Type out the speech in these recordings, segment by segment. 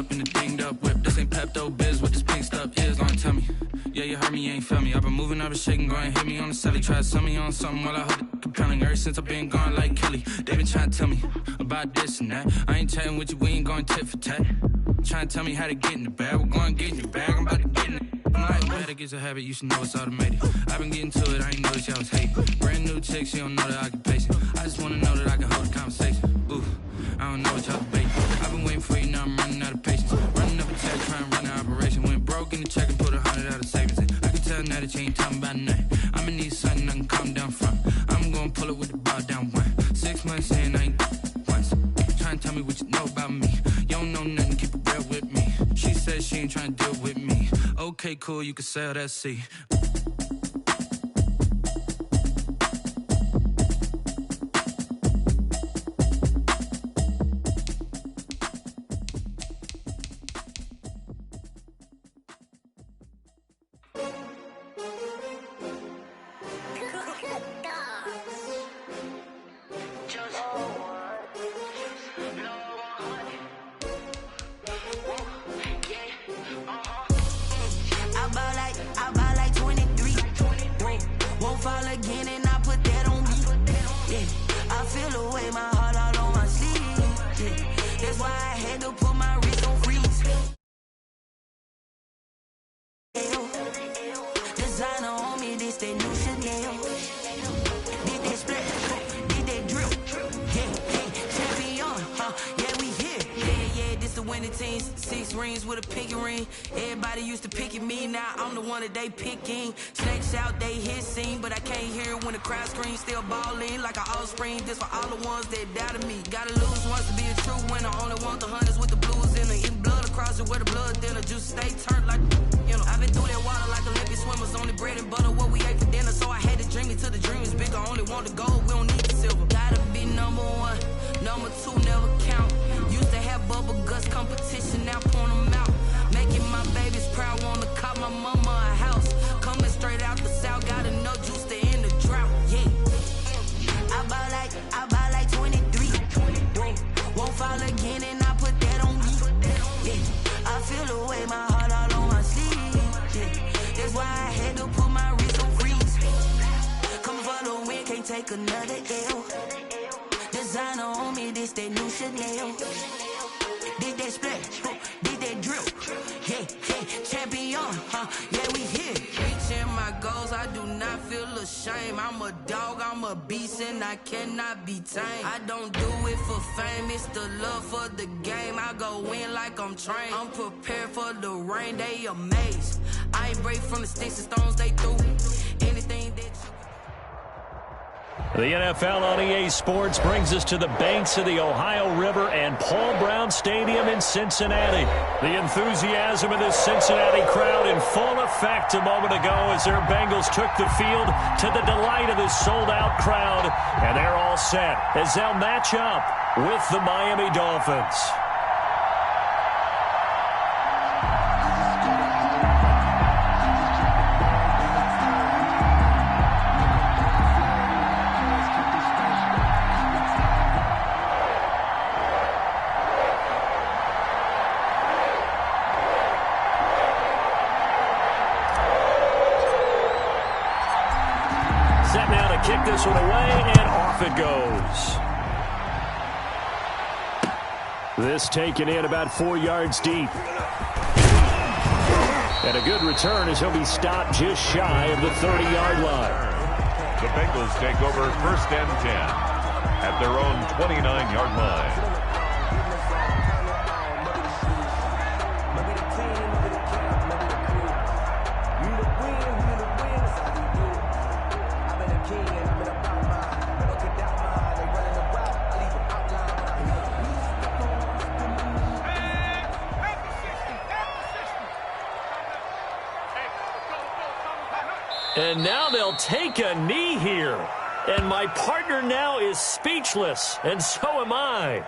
up in the dinged up whip. This ain't Pepto Biz, what this pink stuff is. Long tell me, yeah, you heard me, you ain't feel me. I've been moving, I've been shaking, go and hit me on the celly. Try to sell me on something while I hold it compelling. Ever since I've been gone like Kelly, they been trying to tell me about this and that. I ain't chatting with you, we ain't going tit for tat. Trying to tell me how to get in the bag, we're going to get in the bag, I'm about to get in it. I'm like, better get a habit, you should know it's automated. I've been getting to it, I ain't noticed y'all was hating. Brand new chick, she don't know the occupation. I just wanna know that I can hold a conversation. Ooh, I don't know what y'all debating. I've been waiting for you, now I'm running out of patience. Running up a check, trying to run an operation. Went broke in the check and put 100 out of savings in. I can tell now that you ain't talking about nothing. I'ma need something I can calm down from. I'm gonna pull it with the bar down one. 6 months in, I ain't once. Trying to tell me what you know about me. You don't know nothing, keep it real with me. She said she ain't trying to deal with me. Okay, cool, you can sell that seat. They picking snakes out, they hissing, but I can't hear when the crowd screams. Still balling like an offspring. This for all the ones that doubted me. Gotta lose once to be a true winner. Only want the hunters with the blues in it. Eating blood across it where the blood dinner. Juice stay turned like, you know. I've been through that water like Olympic swimmers. Only bread and butter what we ate for dinner. So I had to dream it till the dream is bigger. Only want the gold, we don't need the silver. Gotta be number one, number two never count. Used to have bubble guts competition, now point them out. Making my babies proud, wanna cop my mama a house. Coming straight out the south, got enough juice to end the drought, yeah. I buy like 23. Won't fall again and I put that on me, yeah. I feel the way, my heart all on my sleeve, yeah. That's why I had to put my wrist on freeze. Coming for the win, can't take another L. Designer on me, this that new Chanel. Did that splash, did that drip, yeah, champion, yeah, we here. Reaching my goals, I do not feel ashamed. I'm a dog, I'm a beast, and I cannot be tamed. I don't do it for fame, it's the love for the game. I go in like I'm trained. I'm prepared for the rain, they amazed. I ain't break from the sticks and stones they threw. Anything that you... The NFL on EA Sports brings us to the banks of the Ohio River and Paul Brown Stadium in Cincinnati. The enthusiasm of this Cincinnati crowd in full effect a moment ago as their Bengals took the field to the delight of this sold-out crowd. And they're all set as they'll match up with the Miami Dolphins. Set now to kick this one away, and off it goes. This taken in about 4 yards deep. And a good return as he'll be stopped just shy of the 30-yard line. The Bengals take over 1st and 10 at their own 29-yard line. And now they'll take a knee here. And my partner now is speechless, and so am I.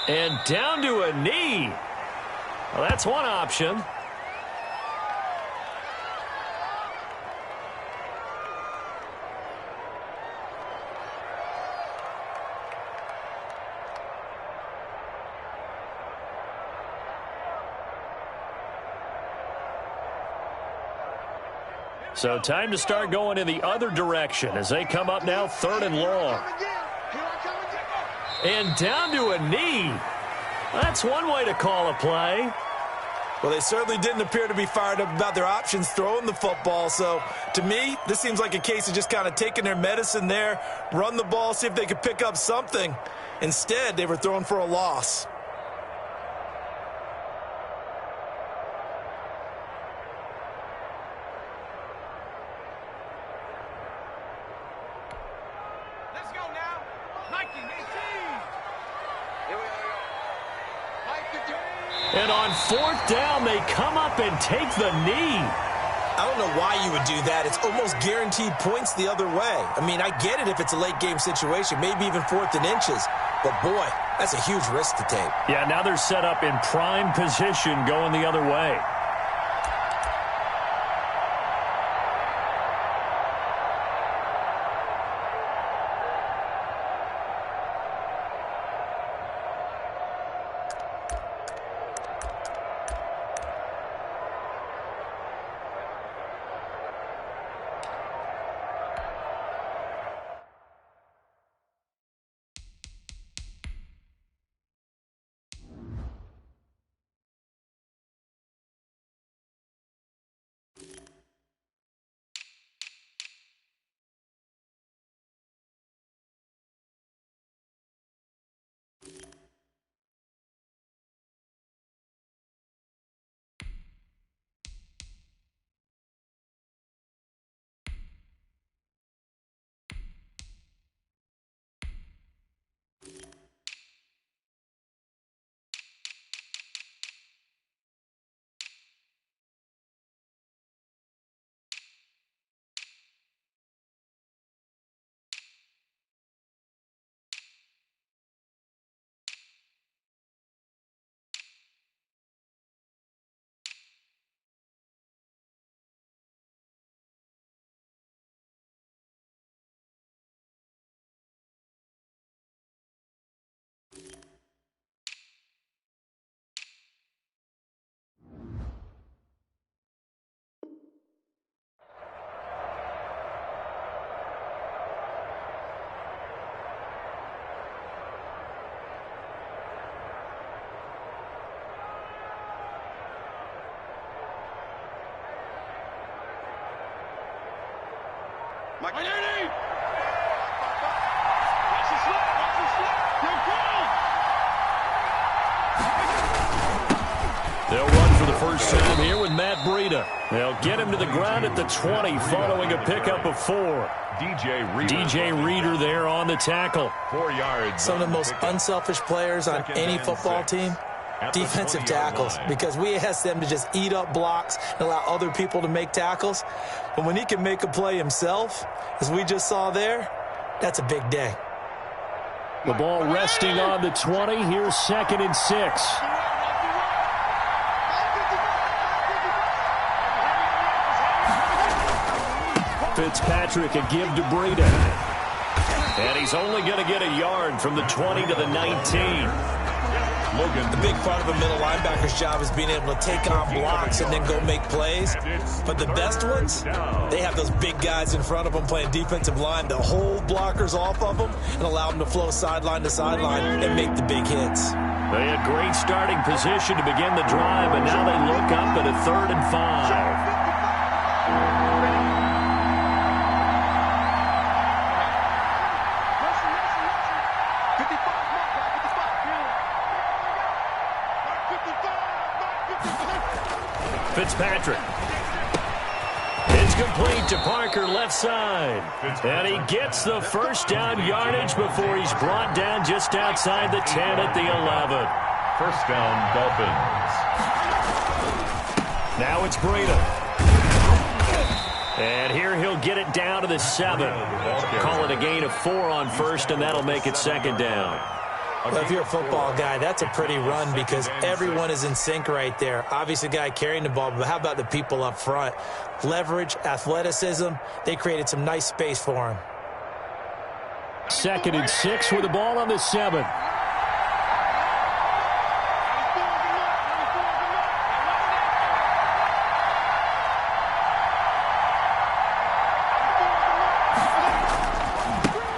And down to a knee. Well, that's one option. So time to start going in the other direction as they come up now 3rd and long. And down to a knee. That's one way to call a play. Well, they certainly didn't appear to be fired up about their options throwing the football. So, to me, this seems like a case of just kind of taking their medicine there, run the ball, see if they could pick up something. Instead, they were throwing for a loss. And on 4th down, they come up and take the knee. I don't know why you would do that. It's almost guaranteed points the other way. I mean, I get it if it's a late game situation, maybe even 4th and inches. But, boy, that's a huge risk to take. Yeah, now they're set up in prime position going the other way. Mike. Watch the slip. You're good. They'll run for the first time here with Matt Breida. They'll get him to the ground at the 20 following a pickup of 4. DJ Reader there on the tackle. 4 yards. Some of the most unselfish players on any football team, defensive tackles, because we ask them to just eat up blocks and allow other people to make tackles. But when he can make a play himself, as we just saw there, that's a big day. The ball resting on the 20. Here's 2nd and 6. Fitzpatrick a give to Breida. And he's only going to get a yard from the 20 to the 19. The big part of a middle linebacker's job is being able to take on blocks and then go make plays. But the best ones, they have those big guys in front of them playing defensive line to hold blockers off of them and allow them to flow sideline to sideline and make the big hits. They had great starting position to begin the drive, and now they look up at a 3rd and 5. Fitzpatrick. It's complete to Parker left side. And he gets the first down yardage before he's brought down just outside the 10 at the 11. First down, Dolphins. Now it's Breida. And here he'll get it down to the 7. Call it a gain of 4 on first, and that'll make it 2nd down. Well, if you're a football guy, that's a pretty run because everyone is in sync right there. Obviously, the guy carrying the ball, but how about the people up front? Leverage, athleticism, they created some nice space for him. 2nd and 6 with the ball on the 7.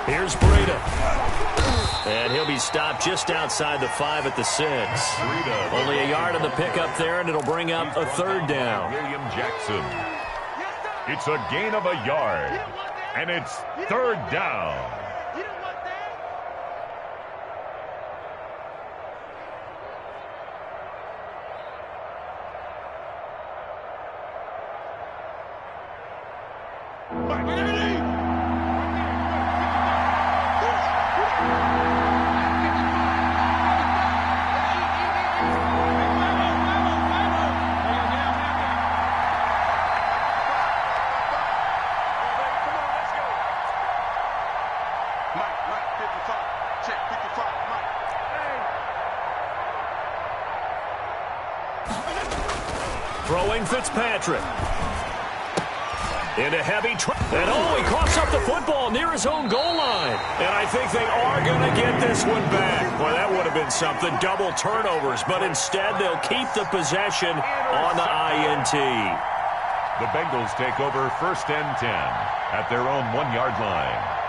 Here's Breida. And he'll be stopped just outside the 5 at the 6. Only a yard on the pickup there, and it'll bring up a 3rd down. William Jackson. It's a gain of a yard, and it's 3rd down. Throwing Fitzpatrick. Into heavy and he coughs up the football near his own goal line. And I think they are going to get this one back. Boy, that would have been something. Double turnovers, but instead they'll keep the possession on the INT. The Bengals take over 1st and 10 at their own 1-yard line.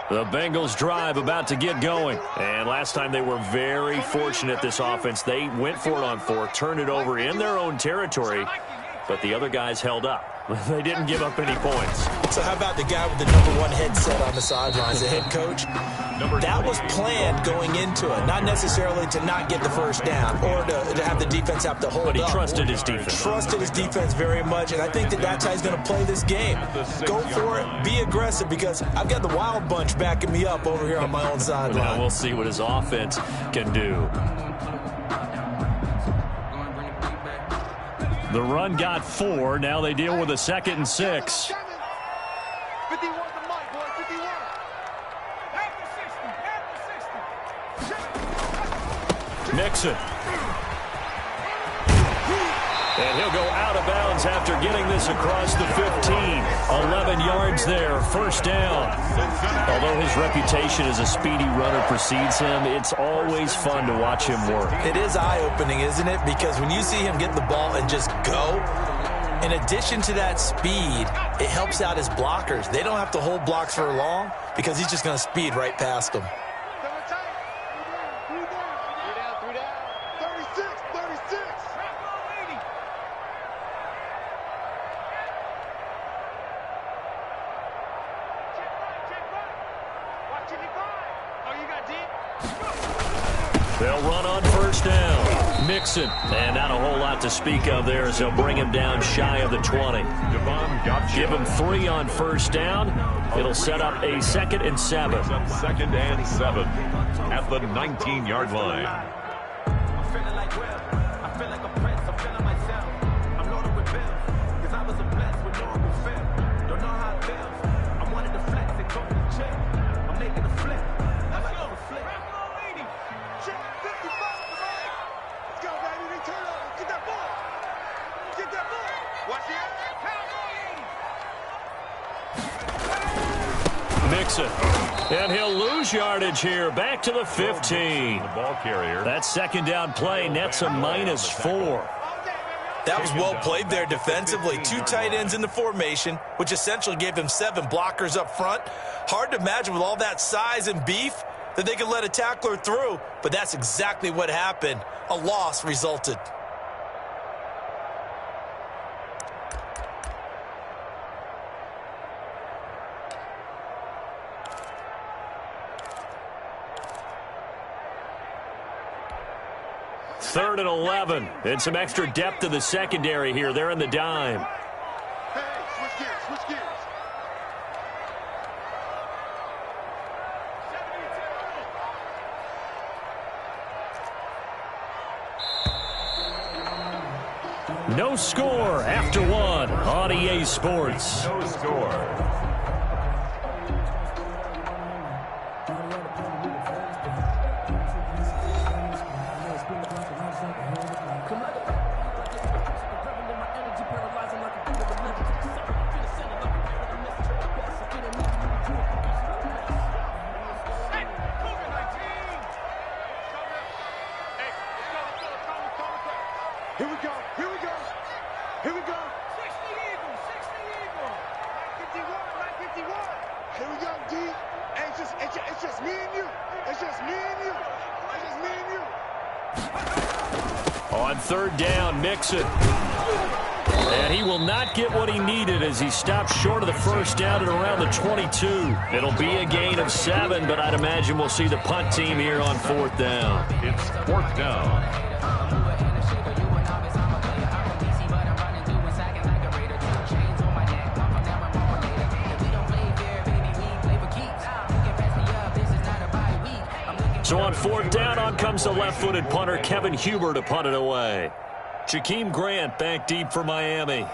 The Bengals drive about to get going. And last time they were very fortunate, this offense. They went for it on 4th, turned it over in their own territory, but the other guys held up. They didn't give up any points. So how about the guy with the #1 headset on the sidelines, the head coach? That was planned going into it, not necessarily to not get the 1st down or to have the defense have to hold up. But he trusted his defense. Trusted his defense very much, and I think that's how he's going to play this game. Go for it. Be aggressive because I've got the Wild Bunch backing me up over here on my own sideline. Now we'll see what his offense can do. The run got 4. Now they deal with a 2nd and 6. 51 to Mike, boy, 51. Mixon. And he'll go out of bounds after getting this across the 15. 11 yards there, 1st down. Although his reputation as a speedy runner precedes him, it's always fun to watch him work. It is eye-opening, isn't it? Because when you see him get the ball and just go, in addition to that speed, it helps out his blockers. They don't have to hold blocks for long because he's just going to speed right past them. They'll run on 1st down. Mixon. And not a whole lot to speak of there as they'll bring him down shy of the 20. Give him 3 on 1st down. It'll set up a 2nd and 7. 2nd and 7 at the 19-yard line. Mixon. And he'll lose yardage here. Back to the 15. The ball carrier. That 2nd down play nets a -4. That was well played there defensively. 2 tight ends in the formation, which essentially gave him 7 blockers up front. Hard to imagine with all that size and beef that they could let a tackler through, but that's exactly what happened. A loss resulted. 3rd and 11. And some extra depth to the secondary here. They're in the dime. Hey, switch gears, switch gears. No score after one on EA Sports. No score. Here we go, here we go, here we go. 60 Eagles, 51. Here we go, D. Hey, it's just me and you. It's just me and you. It's just me and you. On 3rd down, Mixon. And he will not get what he needed as he stopped short of the 1st down at around the 22. It'll be a gain of 7, but I'd imagine we'll see the punt team here on 4th down. It's 4th down. So on 4th down, on comes the left-footed punter, Kevin Huber, to punt it away. Jakeem Grant back deep for Miami.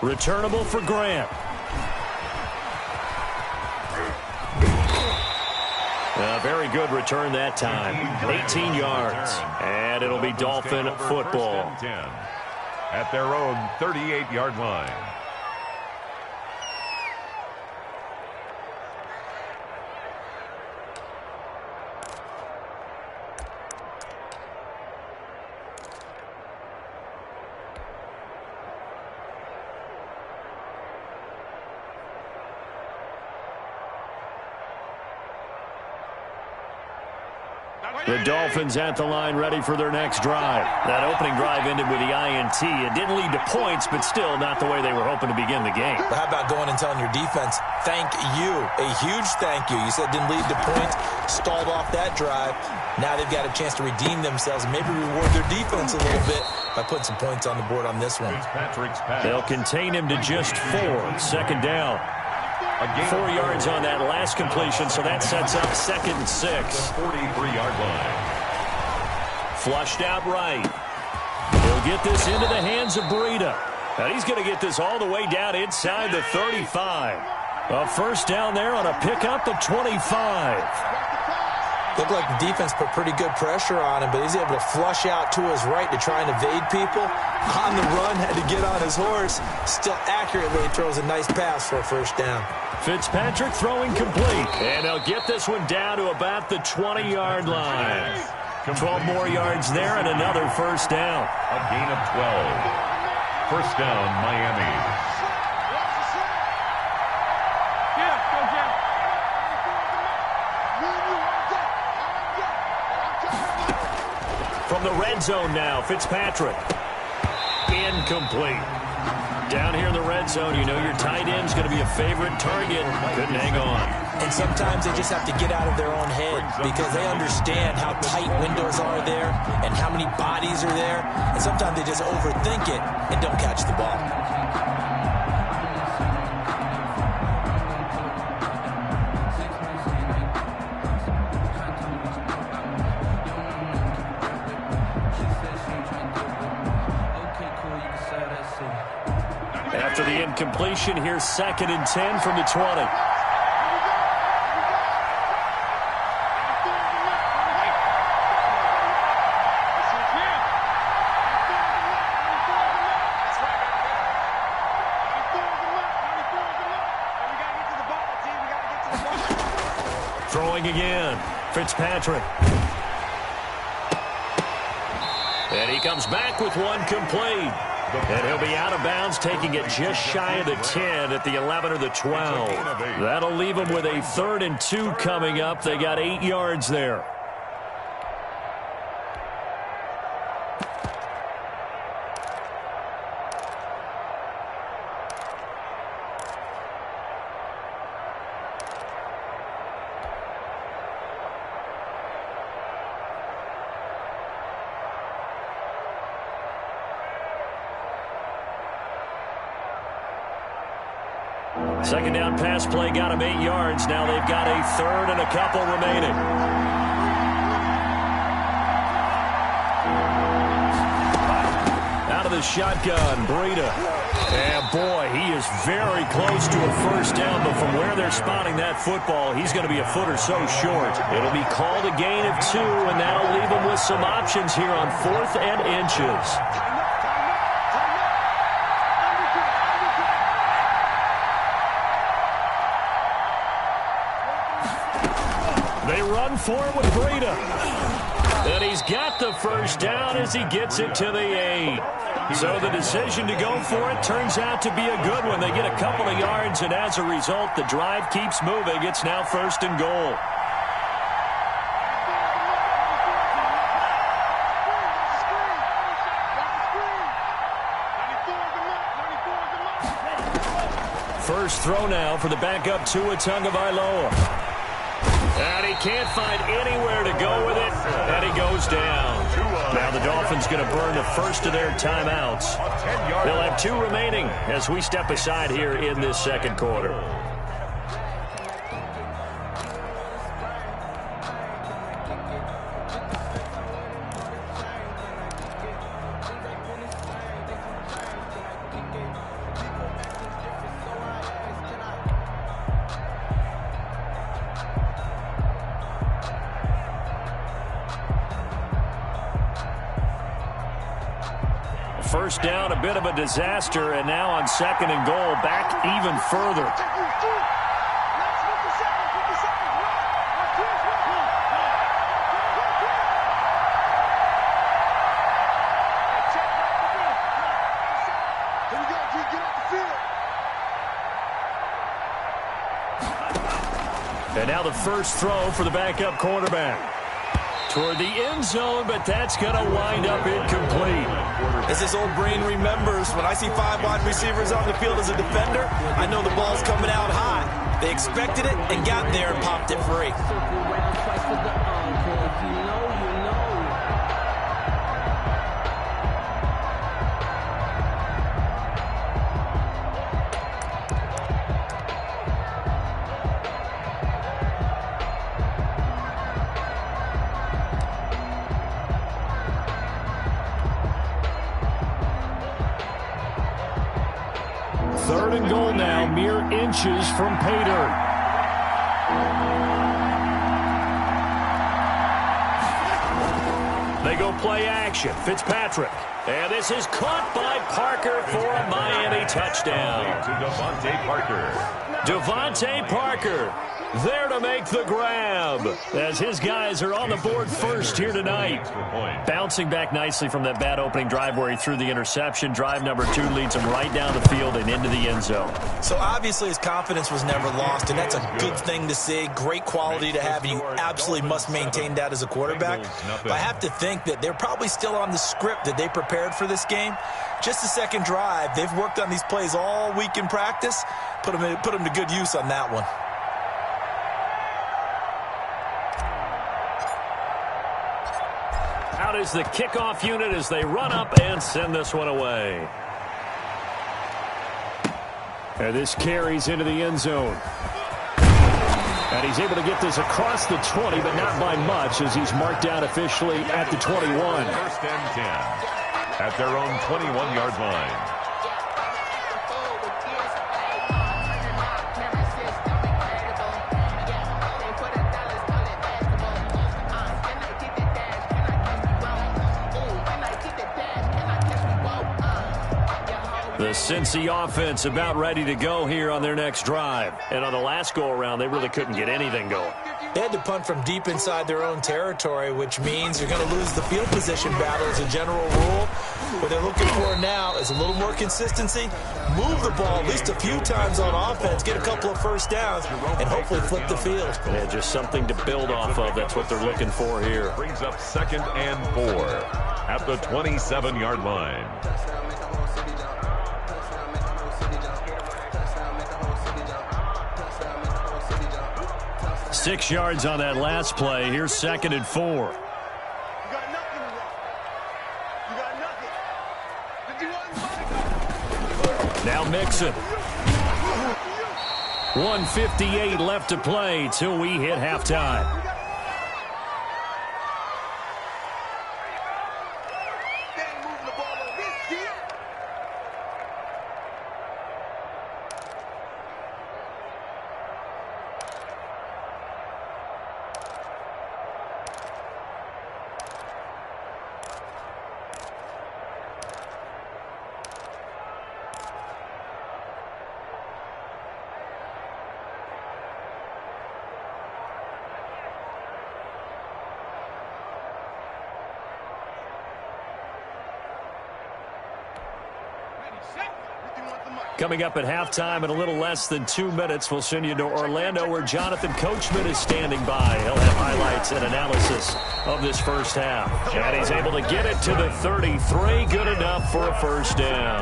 Returnable for Grant. Very good return that time. 18 yards. And it'll be Dolphin football. At their own 38-yard line. The Dolphins at the line, ready for their next drive. That opening drive ended with the INT. It didn't lead to points, but still not the way they were hoping to begin the game. But how about going and telling your defense, thank you, a huge thank you. You said it didn't lead to points, stalled off that drive. Now they've got a chance to redeem themselves and maybe reward their defense a little bit by putting some points on the board on this one. They'll contain him to just 4. 2nd down. 4 yards on that last completion, so that sets up 2nd and 6. 43-yard line. Flushed out right. He'll get this into the hands of Breida. And he's going to get this all the way down inside the 35. A 1st down there on a pickup at 25. Looked like the defense put pretty good pressure on him, but he's able to flush out to his right to try and evade people. On the run, had to get on his horse. Still accurately throws a nice pass for a 1st down. Fitzpatrick throwing complete. And they'll get this one down to about the 20-yard line. 12 more yards there and another 1st down. A gain of 12. 1st down, Miami. From the red zone now, Fitzpatrick. Incomplete. Down here in the red zone, you know your tight end's going to be a favorite target. Couldn't hang on. And sometimes they just have to get out of their own head because they understand how tight windows are there and how many bodies are there. And sometimes they just overthink it and don't catch the ball. After the incompletion, here's 2nd and 10 from the 20. Throwing again, Fitzpatrick. And he comes back with one complete. And he'll be out of bounds, taking it just shy of the 10 at the 11 or the 12. That'll leave them with a 3rd and 2 coming up. They got 8 yards there. Second down pass play got him 8 yards. Now they've got a third and a couple remaining. Out of the shotgun, Breida. And boy, he is very close to a first down, but from where they're spotting that football, he's going to be a foot or so short. It'll be called a gain of 2, and that'll leave him with some options here on 4th and inches. They run for it with Breida. And he's got the first down as he gets it to the 8. So the decision to go for it turns out to be a good one. They get a couple of yards, and as a result, the drive keeps moving. It's now 1st and goal. First throw now for the backup Tua Tagovailoa. And he can't find anywhere to go with it, and he goes down. Now the Dolphins going to burn the first of their timeouts. They'll have 2 remaining as we step aside here in this second quarter. First down, a bit of a disaster, and now on 2nd and goal, back even further. And now the first throw for the backup quarterback. Toward the end zone, but that's going to wind up incomplete. As this old brain remembers, when I see 5 wide receivers on the field as a defender, I know the ball's coming out high. They expected it and got there and popped it free. Third and goal now, mere inches from pay dirt. They go play action. Fitzpatrick. And this is caught by Parker for a Miami touchdown. Devontae Parker there to make the grab as his guys are on the board first here tonight. Bouncing back nicely from that bad opening drive where he threw the interception. Drive number 2 leads him right down the field and into the end zone. So obviously his confidence was never lost, and that's a good thing to see. Great quality to have, and you absolutely must maintain that as a quarterback. But I have to think that they're probably still on the script that they prepared for this game. Just the second drive. They've worked on these plays all week in practice. Put them to good use on that one. Out is the kickoff unit as they run up and send this one away. And this carries into the end zone. And he's able to get this across the 20, but not by much as he's marked down officially at the 21. First and 10 at their own 21-yard line. The Cincy offense about ready to go here on their next drive. And on the last go-around, they really couldn't get anything going. They had to punt from deep inside their own territory, which means you're going to lose the field position battle as a general rule. What they're looking for now is a little more consistency, move the ball at least a few times on offense, get a couple of first downs, and hopefully flip the field. Yeah, just something to build off of. That's what they're looking for here. Brings up 2nd and 4 at the 27-yard line. 6 yards on that last play. Here's 2nd and 4. You got nothing to run. You got nothing. Did you want Now Mixon. 1:58 left to play till we hit halftime. Coming up at halftime in a little less than 2 minutes, we'll send you to Orlando where Jonathan Coachman is standing by. He'll have highlights and analysis of this first half. And he's able to get it to the 33. Good enough for a first down.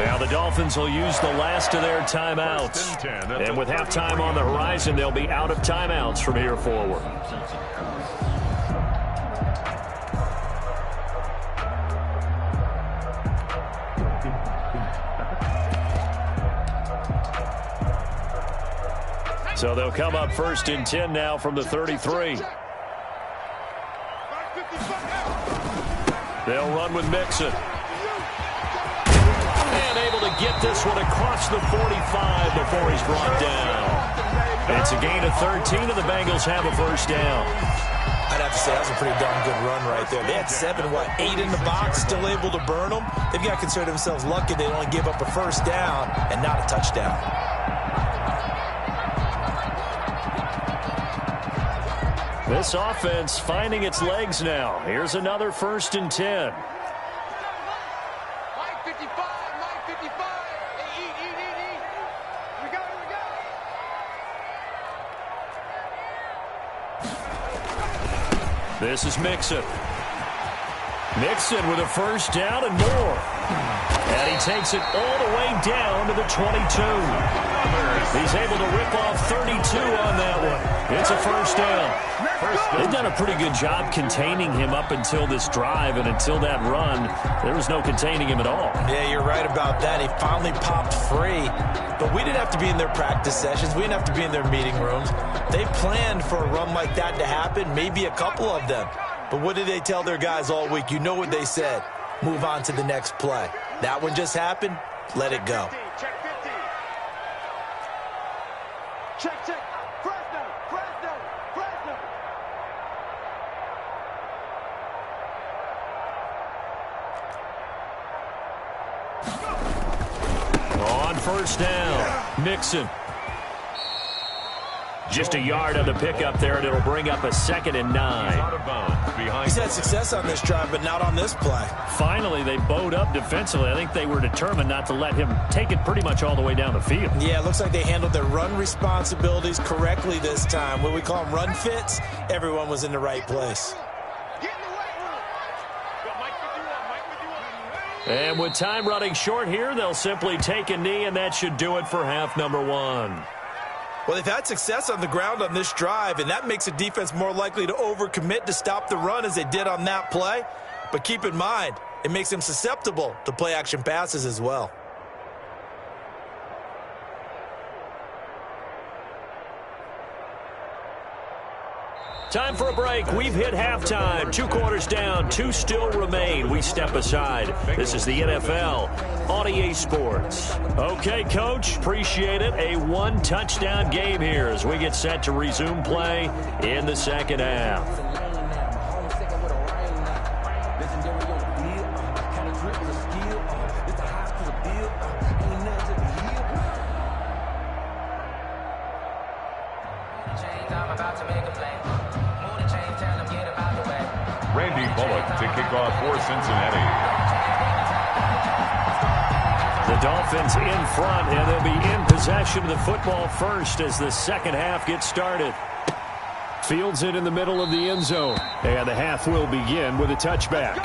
Now the Dolphins will use the last of their timeouts. And with halftime on the horizon, they'll be out of timeouts from here forward. So they'll come up 1st and 10 now from the 33. They'll run with Mixon. And able to get this one across the 45 before he's brought down. It's a gain of 13, and the Bengals have a first down. I'd have to say that was a pretty darn good run right there. They had 8 in the box, still able to burn them. They've got to consider themselves lucky they only gave up a first down and not a touchdown. This offense finding its legs now. Here's another 1st and 10. This is Mixon. Mixon with a first down and more. And he takes it all the way down to the 22. He's able to rip off 32 on that one. It's a first down. They've done a pretty good job containing him up until this drive, and until that run, there was no containing him at all. Yeah, you're right about that. He finally popped free. But we didn't have to be in their practice sessions. We didn't have to be in their meeting rooms. They planned for a run like that to happen, maybe a couple of them. But what did they tell their guys all week? You know what they said. Move on to the next play. That one just happened. Let it go. Check. On first down, Mixon. Just a yard on the pickup there, and it'll bring up a 2nd and 9. He's had success on this drive, but not on this play. Finally, they bowed up defensively. I think they were determined not to let him take it pretty much all the way down the field. Yeah, it looks like they handled their run responsibilities correctly this time. What we call them run fits, everyone was in the right place. And with time running short here, they'll simply take a knee, and that should do it for half number 1. Well, they've had success on the ground on this drive, and that makes a defense more likely to overcommit to stop the run as they did on that play. But keep in mind, it makes them susceptible to play-action passes as well. Time for a break. We've hit halftime. 2 quarters down. 2 still remain. We step aside. This is the NFL on EA Sports. Okay, Coach. Appreciate it. A 1-touchdown game here as we get set to resume play in the second half. To kick off for Cincinnati. The Dolphins in front, and they'll be in possession of the football first as the second half gets started. Fields it in the middle of the end zone, and the half will begin with a touchback.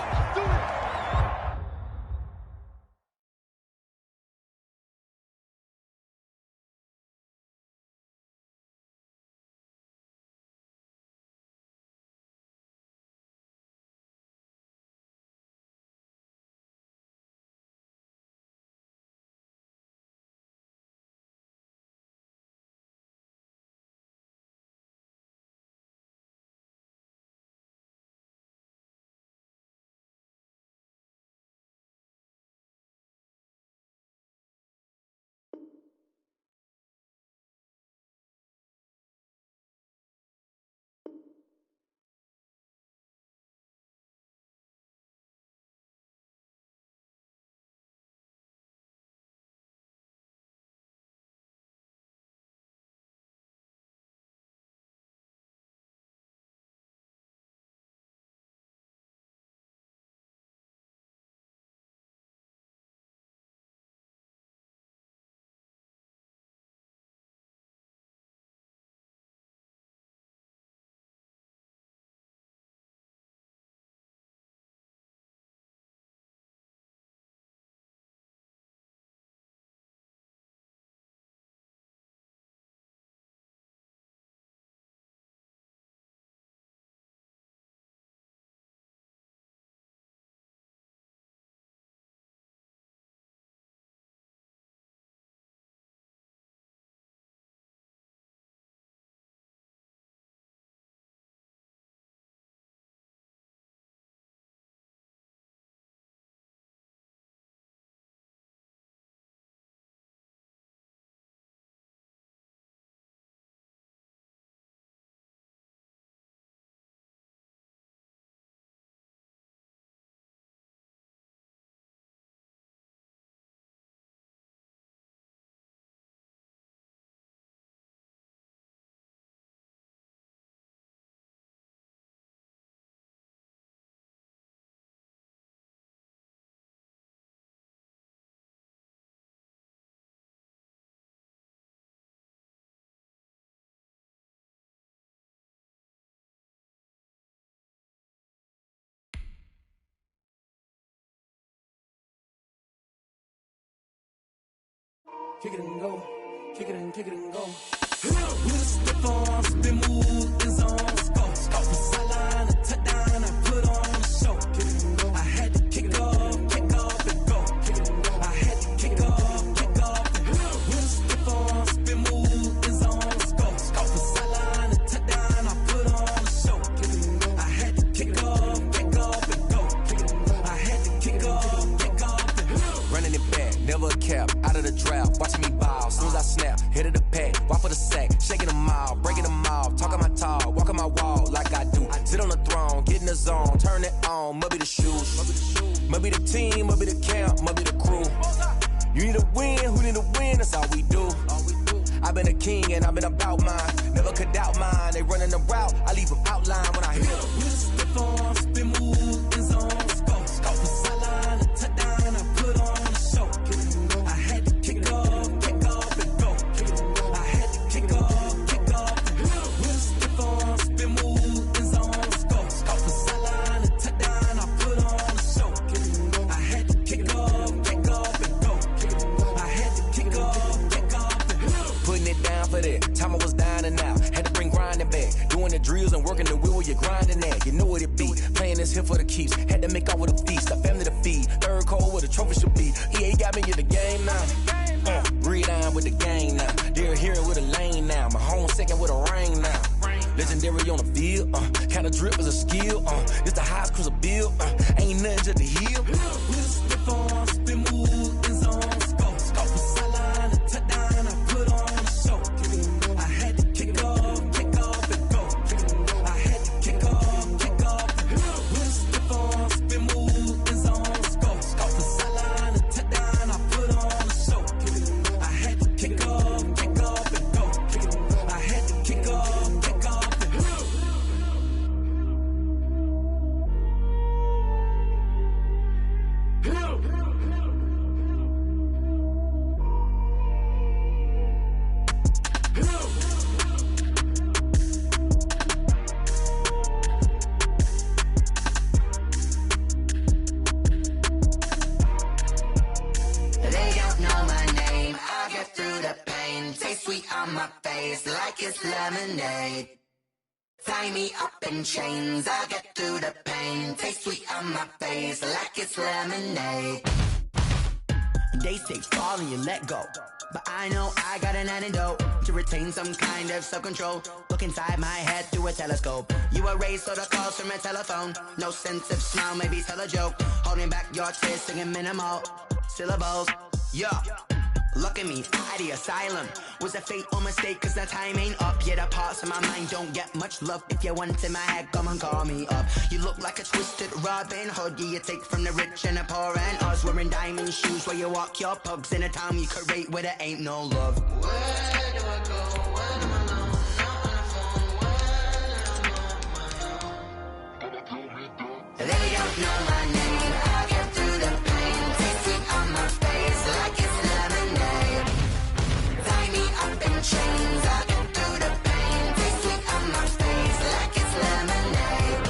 kick it and go, kick it and go. With a stiff arm, spin move, is on scope. From sideline to touchdown, I put on a show. I had to kick off and go. I had to kick off and go. With a stiff arm, spin move, is on scope. From sideline to touchdown, I put on a show. I had to kick off and go. I had to kick off and go. Running it back, never a cap, out of the drought, watching me ball. Soon as I snap, hit of the pack, walk for the sack, shaking them all, breaking them off, talking my talk, walking my wall like I do. Sit on the throne, get in the zone, turn it on, must be the shoes, must be the team, must be the camp, must be the crew. You need a win, who need a win, that's all we do. I've been a king and I've been about mine, never could doubt mine. They running the route, I leave them outline when I hit them. With a stiff arm, spin move, is on scope. From sideline to touchdown, I put on a show. I had to kick off and go. I had to kick off and go. With a stiff arm, spin move, is on scope. From sideline to touchdown, I put on a show. I had to kick off and go. I had to kick off and go. Putting it down for that, time I was down and out, had to bring grinding back, doing the drills and working the wheel where you're grinding at, you know what it be, playing this here for the keeps, had to make off with a feast, a family to feed, third cold where the trophy should be, EA got me in the game now, breathe on with the game now, they're here with a lane now, my home second with a ring now, legendary on the field, kinda drip is a skill, it's the highest cruiser bill, ain't nothing to the hill. With a stiff arm, spin move, is on scope. From sideline to touchdown, I put on a show. I had to kick off and go. I had to kick off and go. With a stiff arm, spin move, is on scope. From sideline to touchdown, I put on a show. I had to kick off and go. I had to kick off and go. They don't know my name, I get through the pain. Taste sweet on my face like it's lemonade. Tie me up in chains, I get through the pain. Taste sweet on my face like it's lemonade. They say fall and you let go, but I know I got an antidote to retain some kind of self-control. Look inside my head through a telescope. You erase all the calls from a telephone. No sense of smile, maybe tell a joke. Holding back your tears, singing minimal syllables. Yeah, look at me, out of the asylum. Was a fate or mistake, cause the time ain't up. Yet the parts of my mind don't get much love. If you want in my head, come and call me up. You look like a twisted Robin Hood. Yeah, you take from the rich and the poor and us. Wearing diamond shoes where you walk your pugs. In a town you create where there ain't no love. Where do I go when I'm alone? Not on the phone when I'm on my own. They don't know my name, I get through the pain. Taste sweet on my face like it's lemonade. Tie me up in chains, I get through the pain. Taste sweet on my face like it's lemonade.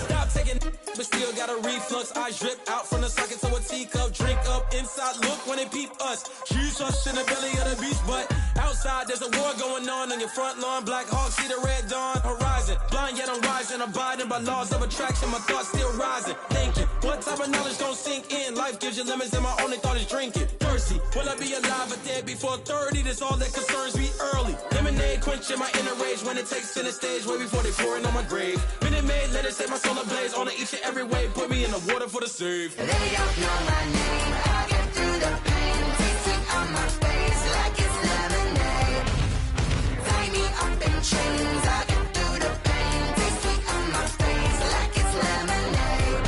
Stop taking but still got a reflux. Eyes drip out from the socket to a teacup. Drink up inside, look when they peep us. Shoes us in the belly of the beast, but outside there's a war going on your front lawn. Black Hawk, see the red dawn horizon. Blind yet I'm rising, abiding by laws of attraction. My thoughts still rising, thinking what type of knowledge don't sink in. Life gives you lemons and my only thought is drinking. Thirsty, will I be alive or dead before 30? That's all that concerns me early. Lemonade quenching my inner rage when it takes center stage way before they pour it on my grave. Minute Maid, let it set my soul ablaze on each and every way. Put me in the water for the save. They don't know my name, I get through the pain. Taste sweet on my face like it's lemonade. Tie me up in chains, I get through the pain. Taste sweet on my face like it's lemonade.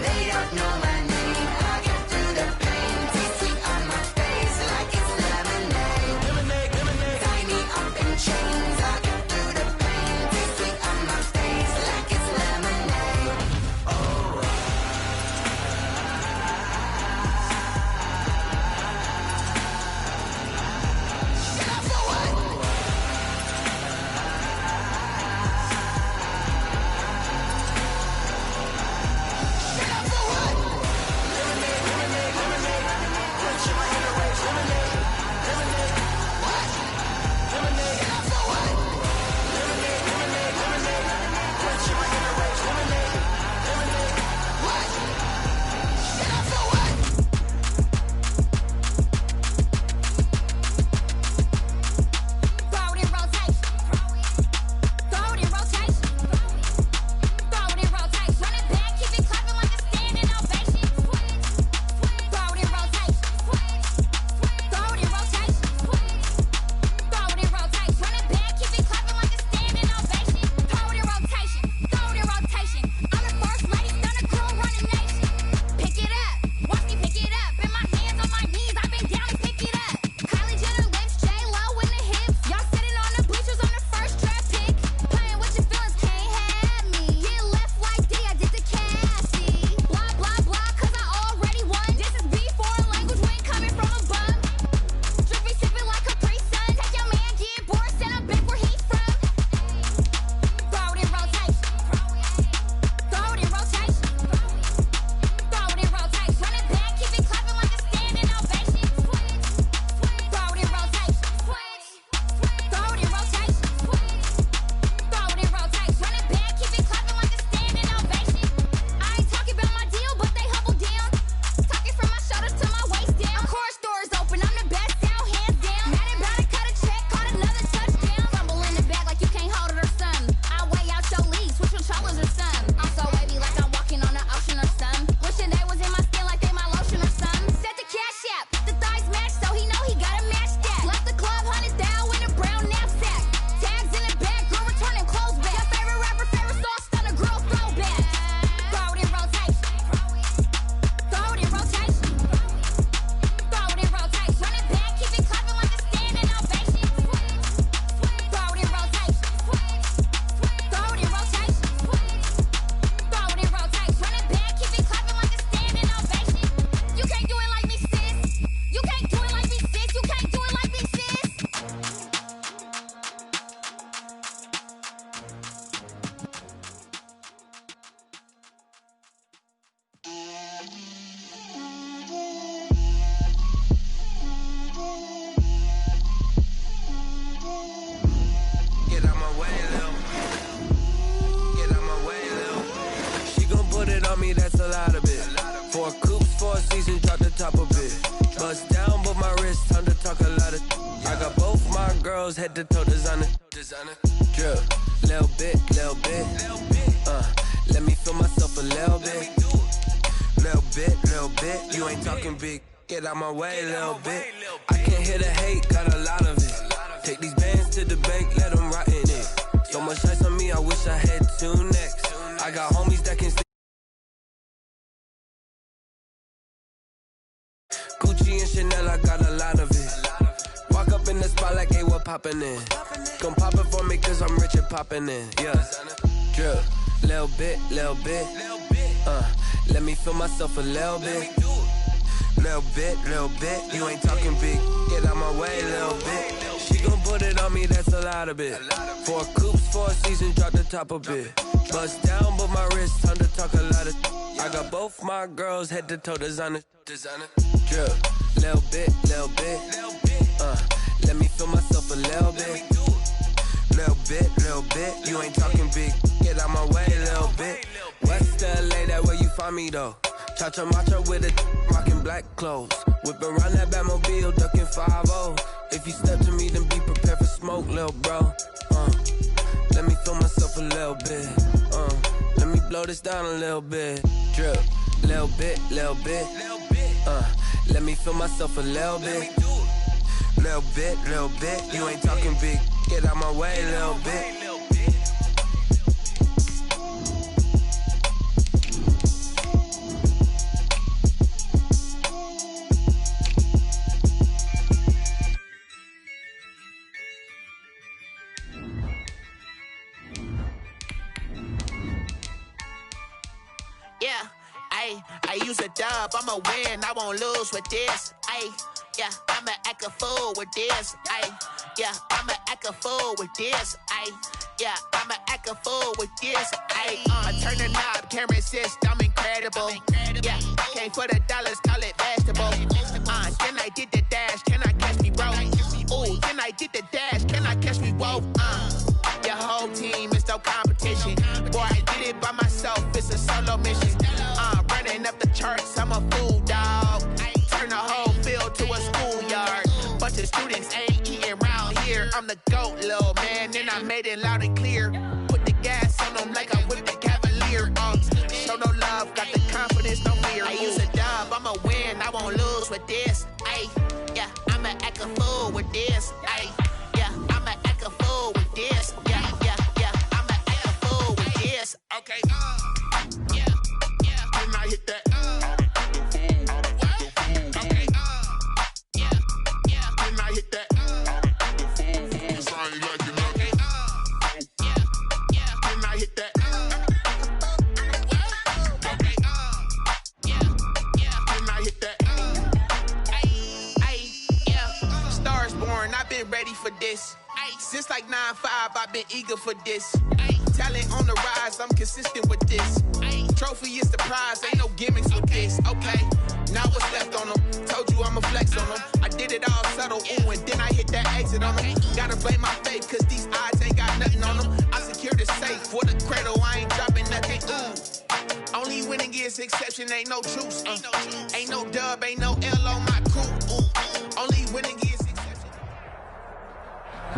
They don't know my name, I get through the pain. Taste sweet on my face like it's lemonade. Lemonade, lemonade. Tie me up in chains, I get through the pain. Taste sweet on my face like it's lemonade. Oh. on me, that's a lot of it. 4 coops, 4 seasons, drop the top a bit. Bust down, but my wrist, time to talk a lot of. I got both my girls head to toe designer. Drip, little bit. Let me feel myself a little bit. Little bit. You ain't talking big. Get out my way, little bit. I can't hear the hate, got a lot of it. Take these bands to the bank, let them rot in it. So much ice on me, I wish I had 2 necks. I got homies that can. Gucci and Chanel, I got a lot of it. Walk up in the spot like, hey, what poppin' in? Come pop it for me, cause I'm rich and poppin' in. Yeah. Drip, little bit. Let me feel myself a little bit. Little bit. You ain't talking big. Get out my way, little bit. She gon' put it on me, that's a lot of it. 4 coops, 4 seasons, drop the top a bit. Bust down, but my wrist, time to talk a lot of. I got both my girls head to toe designer. Drip, little bit. Let me feel myself a little bit. Little bit. You ain't talking big. Get out my way, little bit. West LA, that where you find me though. Cha-cha matcha with a rockin' black clothes. Whip around that Batmobile, ducking 5-0. If you step to me, then be prepared for smoke, little bro. Let me feel myself a little bit. Let me blow this down a little bit. Drip, little bit. Let me feel myself a little bit. Little bit. You ain't talking big. Get out my way, little bit. Yeah, I use a dub, I'ma win, I won't lose with this. Yeah, I'ma act a fool with this. Yeah, I'ma act a fool with this. Yeah, I'ma act a fool with this. I turn the knob, camera assist, I'm incredible. Yeah, came for the dollars, call it vegetable. Then I did the dash, can I catch me, bro? Ooh, then I did the dash, can I catch me, whoa? Your whole team is no competition. Boy, I did it by myself, it's a solo mission. Running up the charts, I'm a fool, dog. Turn the whole field to a schoolyard. Bunch of students ain't eating round here. I'm the GOAT, little man, and I made it loud and clear. Put the gas on them like I whipped the Cavalier. Show no love, got the confidence, no fear. I use a dub, I'ma win, I won't lose with this. Yeah, I'ma act a fool with this. Yeah, I'ma act a fool with this. Yeah, I'ma act a fool with this. Okay, yeah, can I hit that? Okay, yeah, can I hit that? Okay, yeah, can I hit that? Okay, yeah, can I hit that? Yeah, stars born, I've been ready for this. Since like 9-5, I've been eager for this. Talent on the rise, I'm consistent with this. Trophy is the prize, ain't no gimmicks with this. Okay, now what's left on them? Told you I'ma flex on them. I did it all subtle, ooh, and then I hit that exit on them. Gotta blame my faith, cause these odds ain't got nothing on them. I secured the safe for the cradle, I ain't dropping nothing, ooh. Only winning is exception, ain't no truce. Ain't no dub, ain't no L on my crew, ooh. Only winning is exception.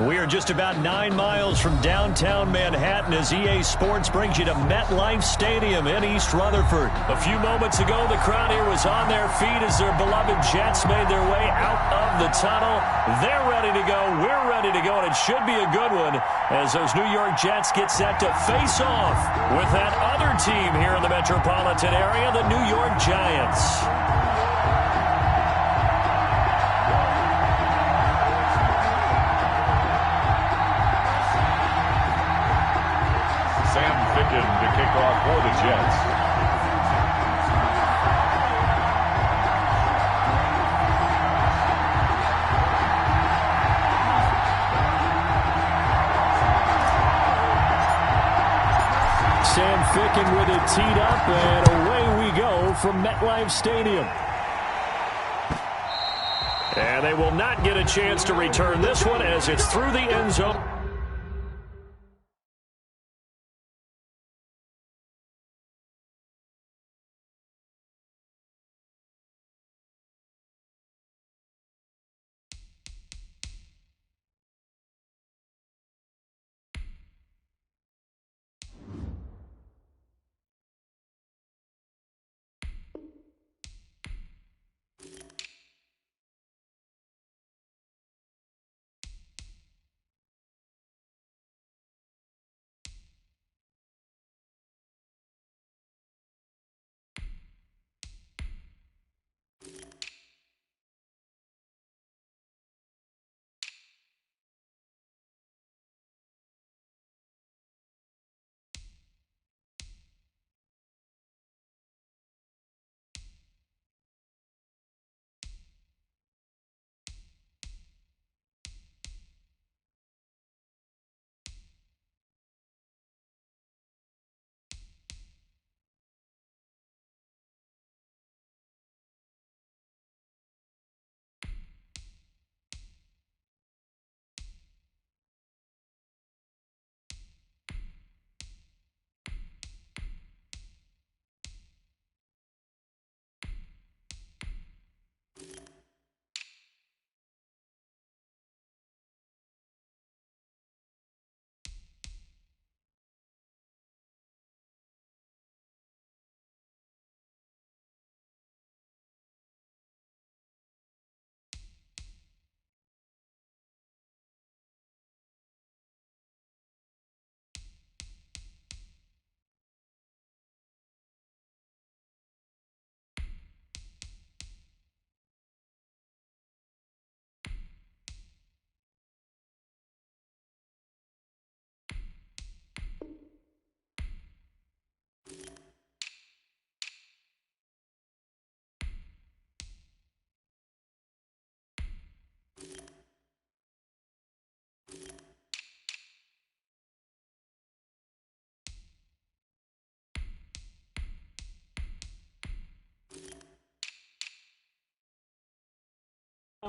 We are just about 9 miles from downtown Manhattan as EA Sports brings you to MetLife Stadium in East Rutherford. A few moments ago, the crowd here was on their feet as their beloved Jets made their way out of the tunnel. They're ready to go. We're ready to go, and it should be a good one as those New York Jets get set to face off with that other team here in the metropolitan area, the New York Giants. To kick off for the Jets. Sam Ficken with it teed up, and away we go from MetLife Stadium. And they will not get a chance to return this one as it's through the end zone.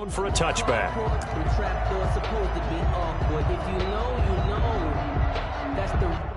For a touchback. The trapdoor's supposed to be awkward. If you know, you know. That's the...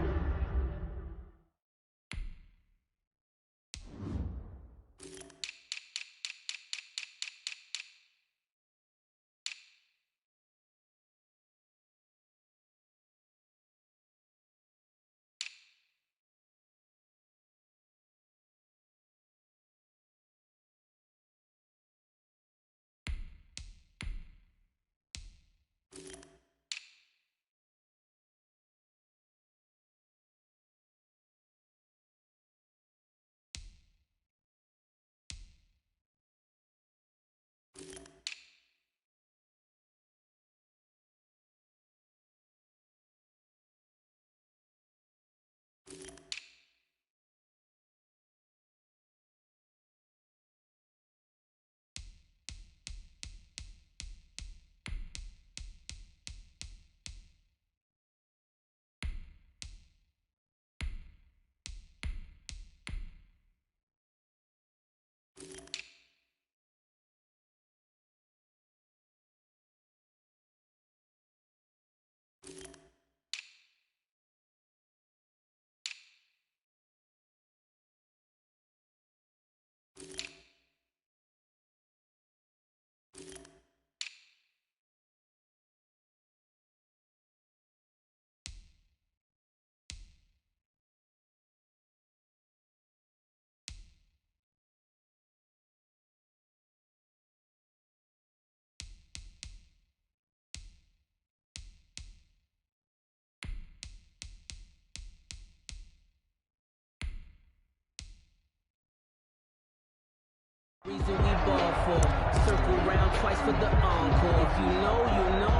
Reason we ball for. Circle round twice for the encore. If you know, you know.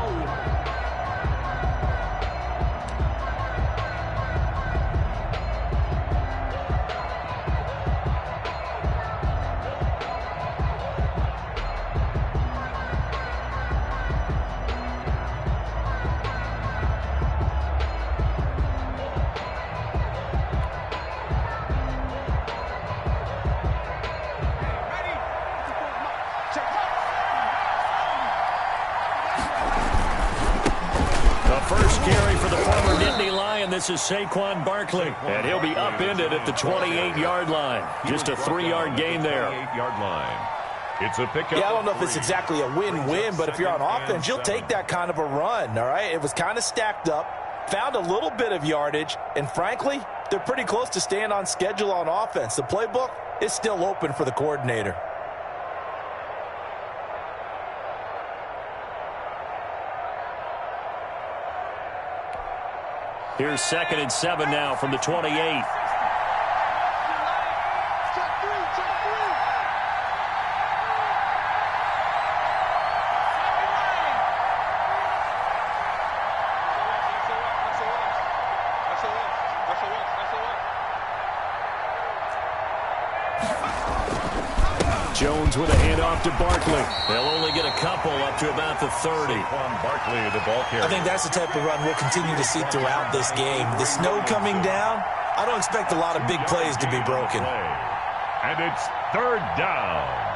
This is Saquon Barkley, and he'll be upended at the 28-yard line. Just a 3-yard gain there. 28-yard line. It's a pickup. Yeah, I don't know if it's exactly a win-win, but if you're on offense, you'll take that kind of a run, all right? It was kind of stacked up, found a little bit of yardage, and frankly, they're pretty close to staying on schedule on offense. The playbook is still open for the coordinator. Here's 2nd and 7 now from the 28. Jones with a handoff to Barkley. They'll only get a couple up to about the 30. Barkley, the ball carrier. I think that's the type of run we'll continue to see throughout this game. The snow coming down, I don't expect a lot of big plays to be broken. And it's 3rd down.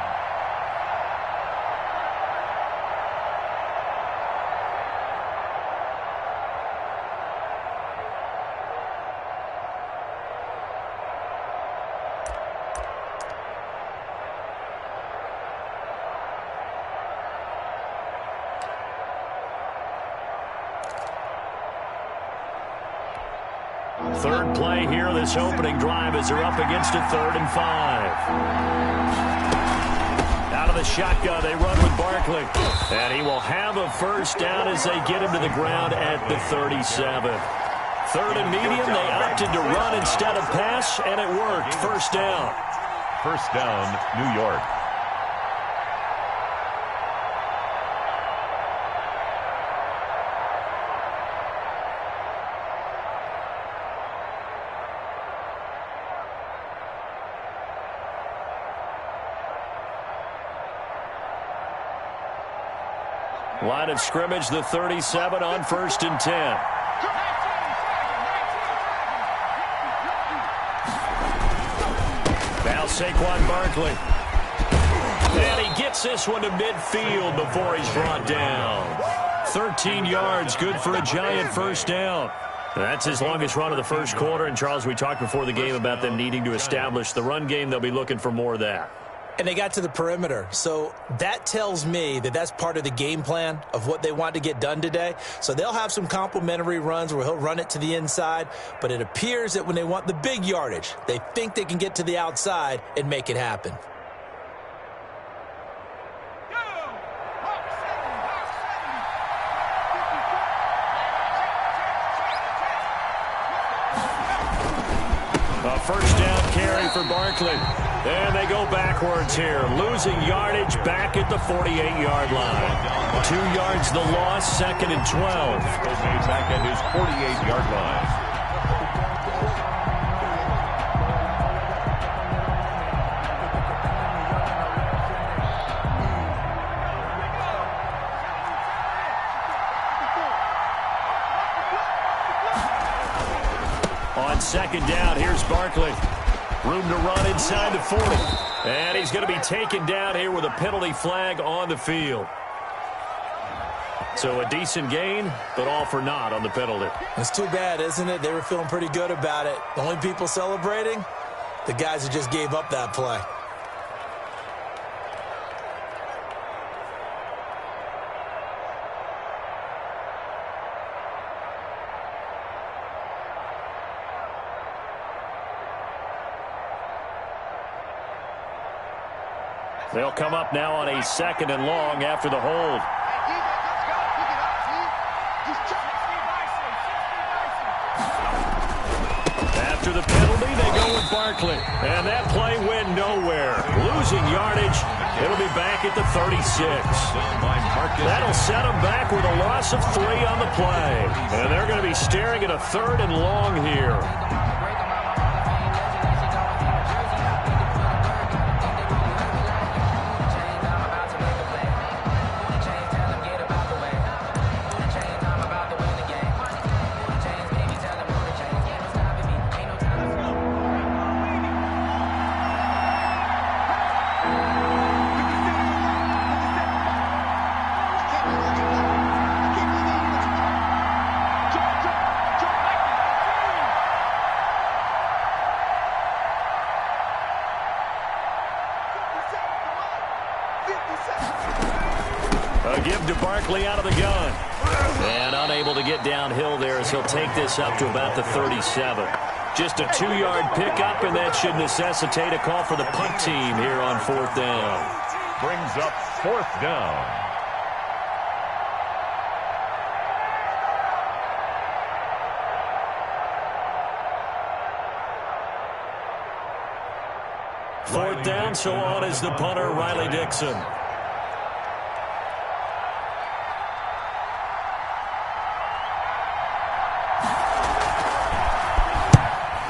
Third play here, this opening drive as they're up against a 3rd and 5. Out of the shotgun, they run with Barkley. And he will have a first down as they get him to the ground at the 37. 3rd and medium, they opted to run instead of pass, and it worked. First down. First down, New York. Line of scrimmage, the 37 on 1st and 10. Now Saquon Barkley. And he gets this one to midfield before he's brought down. 13 yards, good for a giant first down. That's his longest run of the first quarter. And, Charles, we talked before the game about them needing to establish the run game. They'll be looking for more of that. And they got to the perimeter. So that tells me that that's part of the game plan of what they want to get done today. So they'll have some complementary runs where he'll run it to the inside. But it appears that when they want the big yardage, they think they can get to the outside and make it happen. A first down carry for Barkley. And they go backwards here. Losing yardage back at the 48-yard line. 2 yards the loss, 2nd and 12. Back at his 48-yard line. On 2nd down, here's Barkley. Room to run inside the 40. And he's going to be taken down here with a penalty flag on the field. So a decent gain, but all for naught on the penalty. It's too bad, isn't it? They were feeling pretty good about it. The only people celebrating, the guys who just gave up that play. They'll come up now on a 2nd and long after the hold. After the penalty, they go with Barkley. And that play went nowhere. Losing yardage. It'll be back at the 36. That'll set them back with a loss of 3 on the play. And they're going to be staring at a 3rd and long here. A give to Barkley out of the gun. And unable to get downhill there as he'll take this up to about the 37. Just a 2-yard pickup, and that should necessitate a call for the punt team here on 4th down. Brings up 4th down. Fourth down, so on is the punter, Riley Dixon.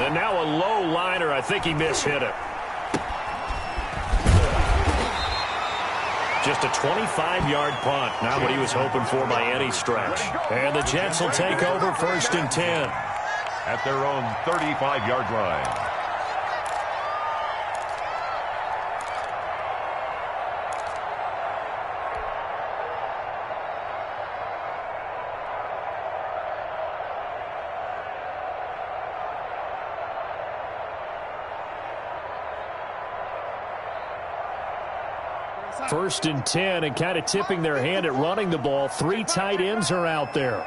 And now a low liner. I think he mishit it. Just a 25-yard punt. Not what he was hoping for by any stretch. And the Jets will take over 1st and 10. At their own 35-yard line. First and 10, and kind of tipping their hand at running the ball. 3 tight ends are out there.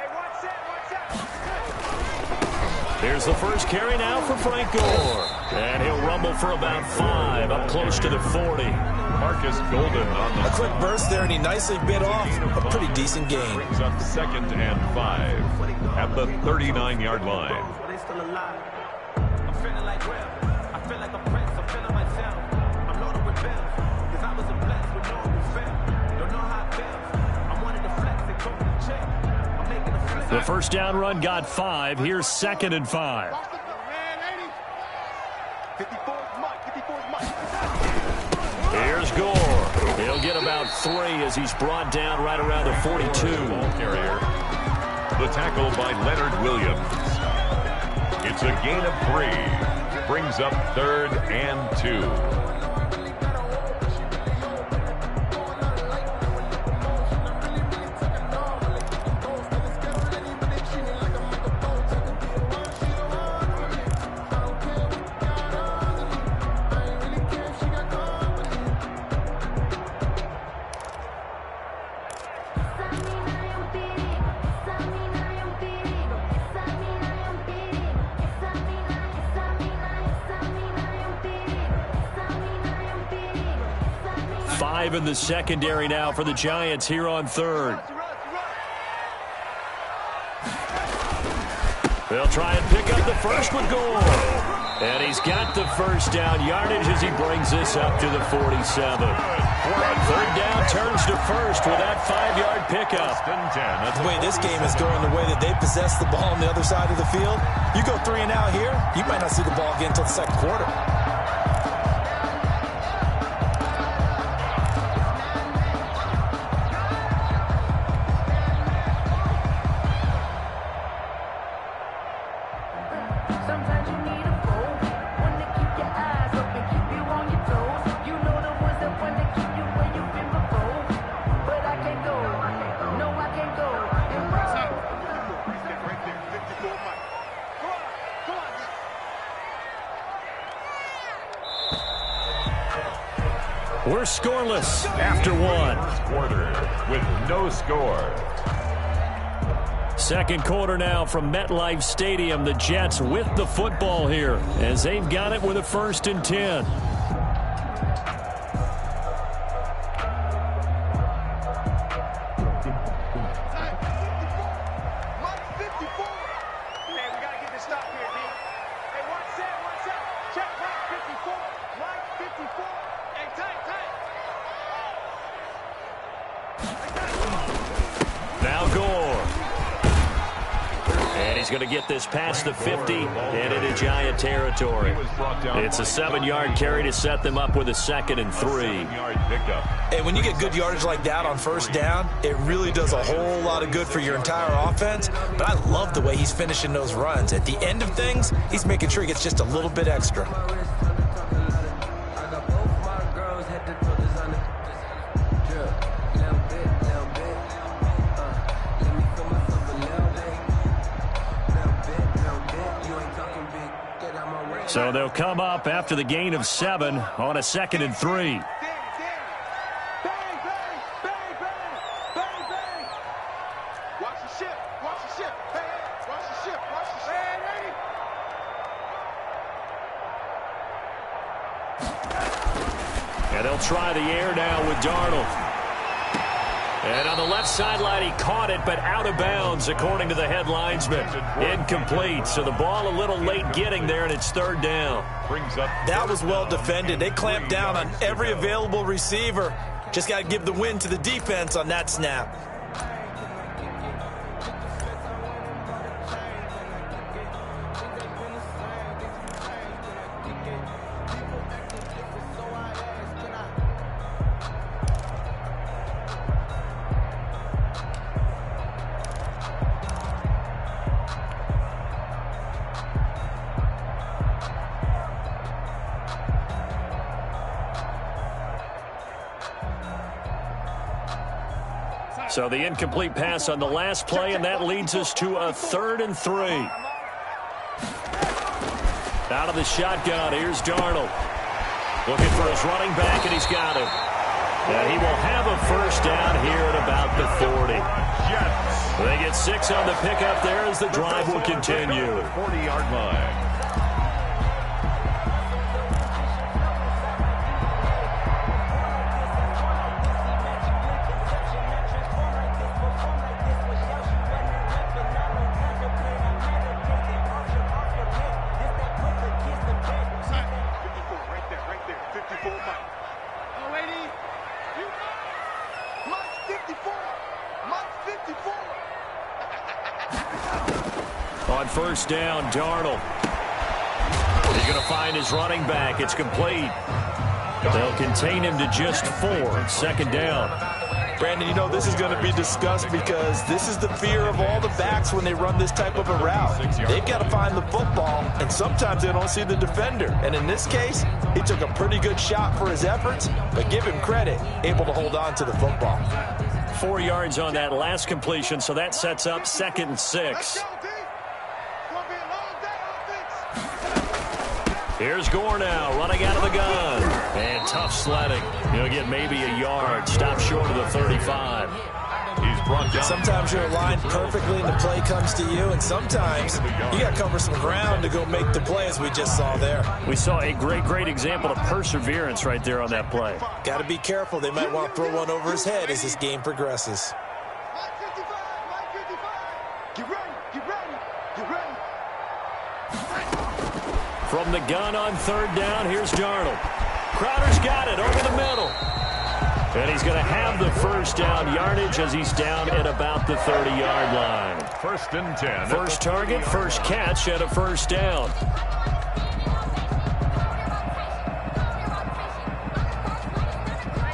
Here's the first carry now for Frank Gore. And he'll rumble for about 5, up close to the 40. Marcus Golden on the... A quick burst there, and he nicely bit off a pretty decent gain. Brings up 2nd and 5 at the 39-yard line. I'm feeling like real. I feel like a prince. I'm feeling myself. I'm loaded with bills. Cause I was a blessed with no respect. Don't know how it feels. I wanted to flex and go to the check. I'm making a flex. The first down run got 5. Here's 2nd and 5. Here's Gore. He'll get about 3 as he's brought down right around the 42. Ball carrier. The tackle by Leonard Williams. It's a gain of 3. Brings up 3rd and 2. 5 in the secondary now for the Giants here on third. They'll try and pick up the first with Gore. And he's got the first down yardage as he brings this up to the 47. Third down turns to first with that 5-yard pickup. The way this game is going, the way that they possess the ball on the other side of the field, you go 3 and out here, you might not see the ball again until the second quarter. We're scoreless after one. Quarter with no score. Second quarter now from MetLife Stadium. The Jets with the football here as they've got it with a 1st and 10. Going to get this past the 50 and into Giant territory. It's a 7-yard carry to set them up with a 2nd and 3. And when you get good yardage like that on first down, it really does a whole lot of good for your entire offense. But I love the way he's finishing those runs. At the end of things, he's making sure he gets just a little bit extra. So they'll come up after the gain of 7 on a 2nd and 3. And they'll try the air now with Darnold. And on the left sideline, he caught it, but out of bounds, according to the head linesman. Incomplete, so the ball a little late getting there, and it's 3rd down. That was well defended. They clamped down on every available receiver. Just got to give the win to the defense on that snap. So the incomplete pass on the last play, and that leads us to a 3rd and 3. Out of the shotgun, here's Darnold. Looking for his running back, and he's got it. And he will have a first down here at about the 40. They get 6 on the pickup there as the drive will continue. 40-yard line. On first down, Darnold. He's going to find his running back. It's complete. They'll contain him to just 4. 2nd down. Brandon, you know this is going to be discussed because this is the fear of all the backs when they run this type of a route. They've got to find the football, and sometimes they don't see the defender. And in this case, he took a pretty good shot for his efforts, but give him credit, able to hold on to the football. 4 yards on that last completion, so that sets up 2nd and 6. Here's Gore now, running out of the gun. And tough sledding. He'll get maybe a yard. Stop short of the 35. He's brought down. Sometimes you're aligned perfectly and the play comes to you, and sometimes you got to cover some ground to go make the play, as we just saw there. We saw a great example of perseverance right there on that play. Got to be careful. They might want to throw one over his head as this game progresses. Get ready, get ready, get ready. From the gun on third down, here's Darnold. Crowder's got it over the middle. And he's going to have the first down yardage as he's down at about the 30-yard line. 1st and 10. First target, first catch at a first down.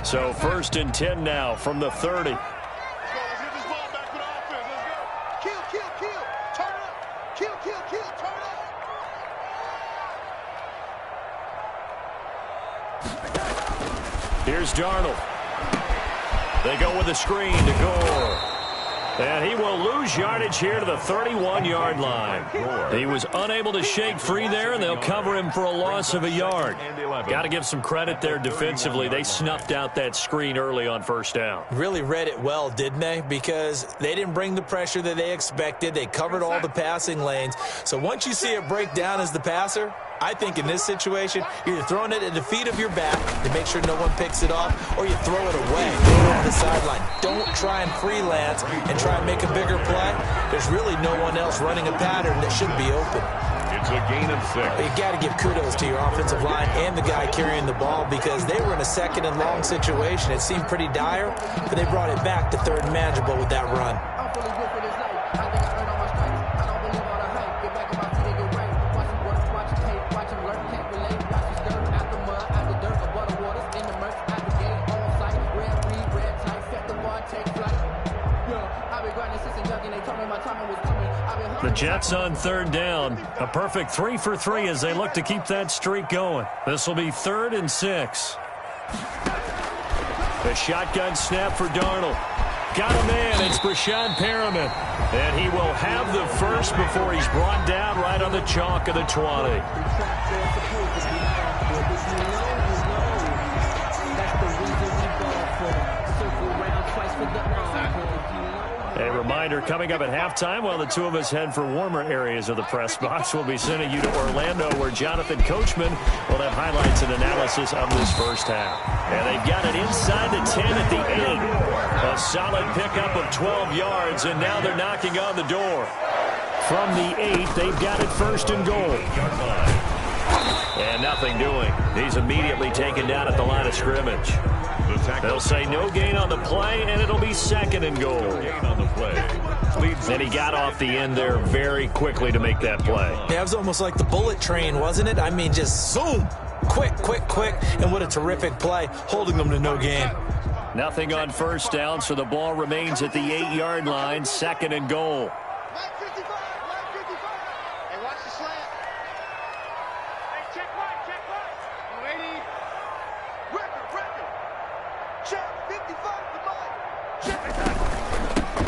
So 1st and 10 now from the 30. Let's get this ball back with offense. Let's go. Kill. Turn up. Kill. Turn up. Here's Darnold. They go with a screen to Gore. And he will lose yardage here to the 31-yard line. He was unable to shake free there, and they'll cover him for a loss of a yard. Got to give some credit there defensively. They snuffed out that screen early on first down. Really read it well, didn't they? Because they didn't bring the pressure that they expected. They covered all the passing lanes. So once you see it break down as the passer, I think in this situation, you're either throwing it at the feet of your back to make sure no one picks it off, or you throw it away, throw it on the sideline. Don't try and freelance and try and make a bigger play. There's really no one else running a pattern that should be open. It's a gain of 6. But you got to give kudos to your offensive line and the guy carrying the ball, because they were in a 2nd and long situation. It seemed pretty dire, but they brought it back to 3rd and manageable with that run. The Jets on 3rd down. A perfect 3 for 3 as they look to keep that streak going. This will be 3rd and 6. The shotgun snap for Darnold. Got a man. It's Brashad Perriman. And he will have the first before he's brought down right on the chalk of the 20. A reminder, coming up at halftime, while the two of us head for warmer areas of the press box, we'll be sending you to Orlando, where Jonathan Coachman will have highlights and analysis of this first half. And they've got it inside the 10 at the 8. A solid pickup of 12 yards, and now they're knocking on the door. From the 8, they've got it 1st and goal. And nothing doing. He's immediately taken down at the line of scrimmage. They'll say no gain on the play, and it'll be 2nd and goal. And he got off the end there very quickly to make that play. Yeah, it was almost like the bullet train, wasn't it? I mean, just zoom. Quick. And what a terrific play, holding them to no gain. Nothing on first down, so the ball remains at the 8-yard line, 2nd and goal.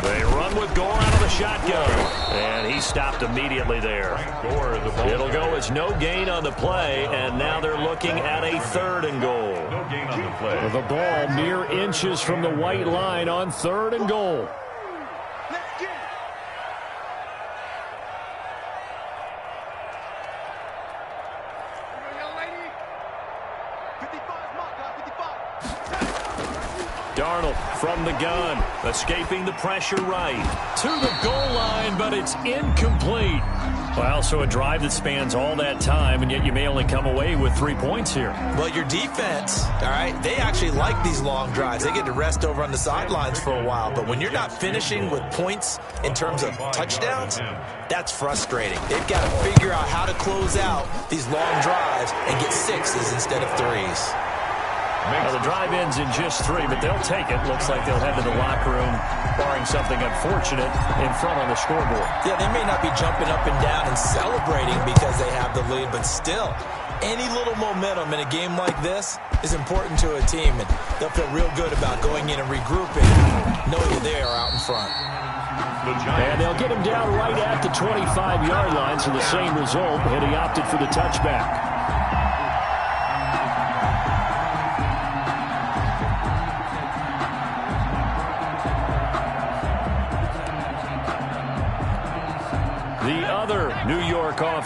They run with Gore out of the shotgun, and he stopped immediately there. It'll go as no gain on the play, and now they're looking at a 3rd and goal. No gain on the play. The ball mere inches from the white line on 3rd and goal. Let's get it. Young lady. 55's mark, guys, 55. Darnold from the gun, escaping the pressure right. To the goal line, but it's incomplete. Well, so a drive that spans all that time, and yet you may only come away with 3 points here. Well, your defense, all right, they actually like these long drives. They get to rest over on the sidelines for a while. But when you're not finishing with points in terms of touchdowns, that's frustrating. They've got to figure out how to close out these long drives and get 6s instead of 3s. Well, the drive ends in just 3, but they'll take it. Looks like they'll head to the locker room, barring something unfortunate, in front on the scoreboard. Yeah, they may not be jumping up and down and celebrating because they have the lead, but still, any little momentum in a game like this is important to a team, and they'll feel real good about going in and regrouping, knowing that they are out in front. And they'll get him down right at the 25-yard line, so the same result, and he opted for the touchback.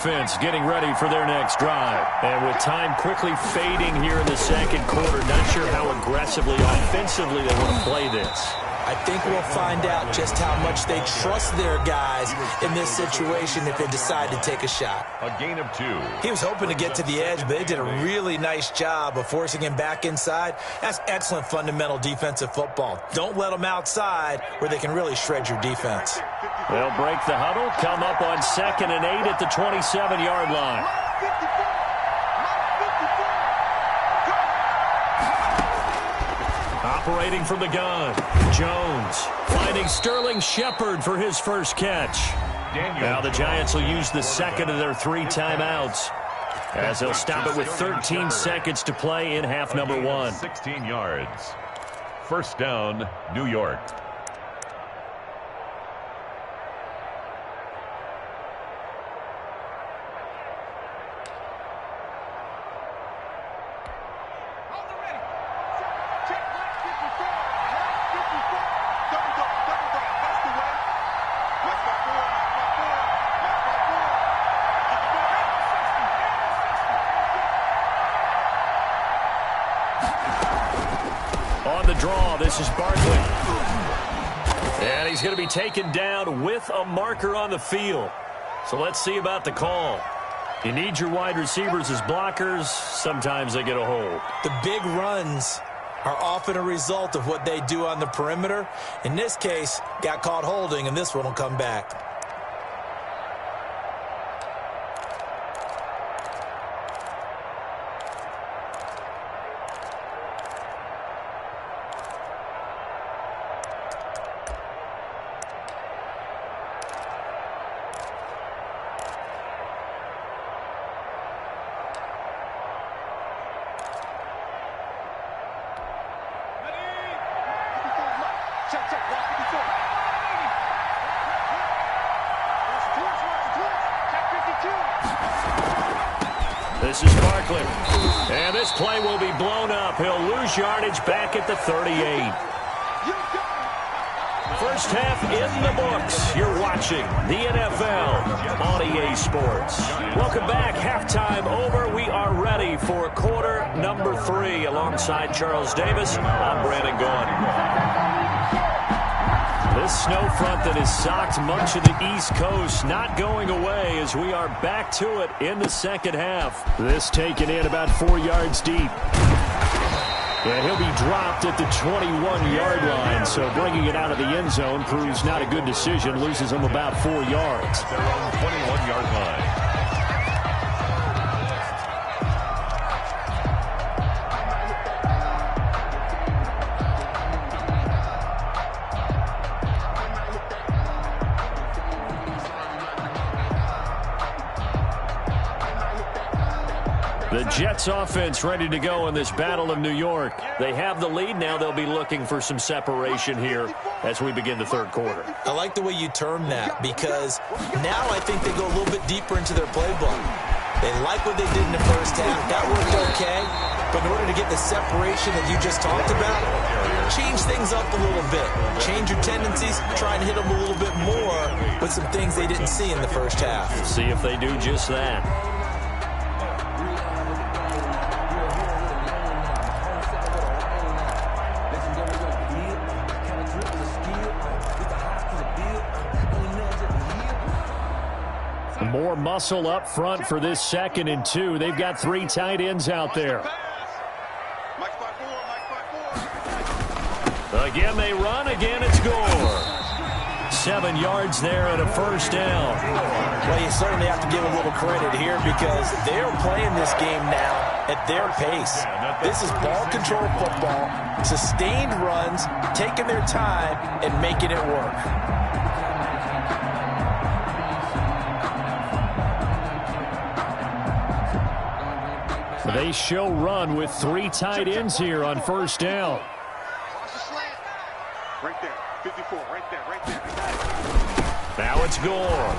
offense getting ready for their next drive. And with time quickly fading here in the second quarter, not sure how aggressively, offensively they want to play this. I think we'll find out just how much they trust their guys in this situation if they decide to take a shot. A gain of 2. He was hoping to get to the edge, but they did a really nice job of forcing him back inside. That's excellent fundamental defensive football. Don't let them outside where they can really shred your defense. They'll break the huddle, come up on 2nd and 8 at the 27-yard line. Operating from the gun, Jones finding Sterling Shepard for his first catch. Now the Giants will use the second of their 3 timeouts as they'll stop it with 13 seconds to play in half number 1. 16 yards. First down, New York. This is Barkley. And he's going to be taken down with a marker on the field. So let's see about the call. You need your wide receivers as blockers. Sometimes they get a hold. The big runs are often a result of what they do on the perimeter. In this case, got caught holding, and this one will come back. This is Barkley. And this play will be blown up. He'll lose yardage back at the 38. First half in the books. You're watching the NFL on EA Sports. Welcome back. Halftime over. We are ready for quarter number 3. Alongside Charles Davis, I'm Brandon Gaughan. This snow front that has socked much of the East Coast not going away as we are back to it in the second half. This taken in about 4 yards deep. And he'll be dropped at the 21-yard line, so bringing it out of the end zone proves not a good decision, loses him about 4 yards. Their own 21-yard line. The Jets offense ready to go in this battle of New York. They have the lead. Now they'll be looking for some separation here as we begin the third quarter. I like the way you term that because now I think they go a little bit deeper into their playbook. They like what they did in the first half. That worked okay. But in order to get the separation that you just talked about, change things up a little bit. Change your tendencies. Try and hit them a little bit more with some things they didn't see in the first half. See if they do just that. More muscle up front for this 2nd and 2. They've got 3 tight ends out there. Again they run. Again it's Gore. 7 yards there and a first down. Well, you certainly have to give a little credit here because they're playing this game now at their pace. This is ball control football, sustained runs, taking their time and making it work. They show run with 3 tight ends here on first down. Right there, 54, right there. Now it's Gore.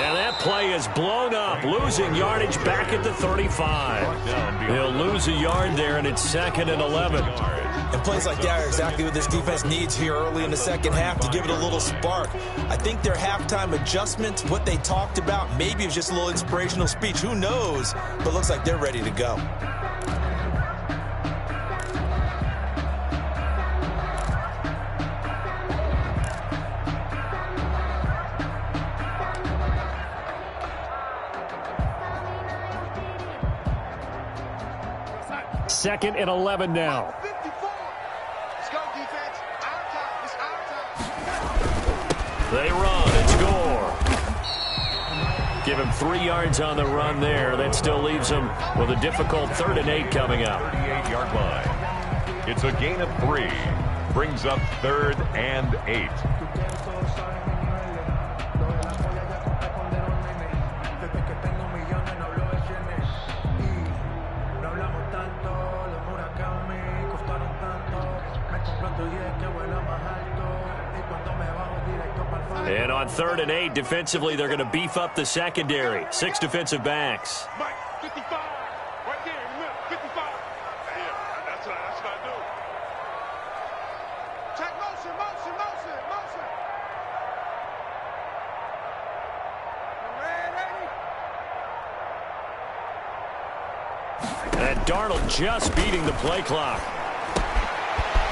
And that play is blown up, losing yardage back at the 35. They'll lose a yard there, and it's 2nd and 11. And plays like that are exactly what this defense needs here early in the second half to give it a little spark. I think their halftime adjustments, what they talked about, maybe it was just a little inspirational speech. Who knows? But looks like they're ready to go. Second and 11 now. Let's go, defense. Our time. It's our time. They run and score. Give him 3 yards on the run there. That still leaves him with a difficult 3rd and 8 coming up. 38-yard line. It's a gain of 3. Brings up 3rd and 8. And on 3rd and 8, defensively, they're going to beef up the secondary. 6 defensive backs. Mike, 55. Right there in the middle. 55. Yeah, that's what I do. Check motion. And Darnold just beating the play clock.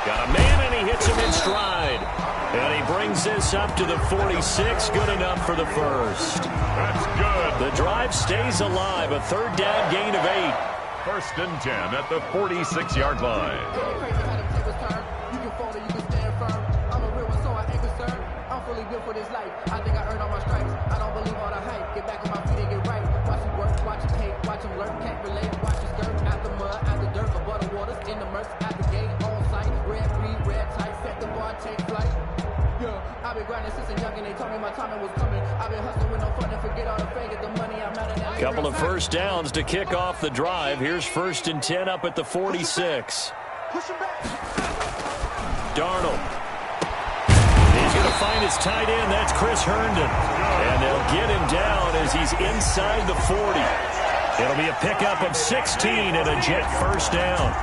Got a man, and he hits him in stride. And he brings this up to the 46. Good enough for the first. That's good. The drive stays alive. A 3rd down gain of 8. 1st and 10 at the 46-yard line. You can fold it, you can stand firm. I'm a real one, so I ain't concerned. I'm fully built for this life. I think I earned all my stripes. I don't believe all the hype. Get back on my feet and get right. Watch him work, watch him hate, watch him lurk. Can't relate, watch his skirt. Out the mud, out the dirt, above the waters, in the murks, out the gate, on sight. Red breed, red tight, set the bar, take flight. Yeah, I've been grinding since a young and they told me my timing was coming. I've been hustling with no fun and forget all the fame, get the money, I'm out of that. Couple of first downs to kick off the drive. Here's 1st and 10 up at the 46. Push him back. Darnold. He's going to find his tight end. That's Chris Herndon. And they'll get him down as he's inside the 40. It'll be a pickup of 16 and a Jet first down.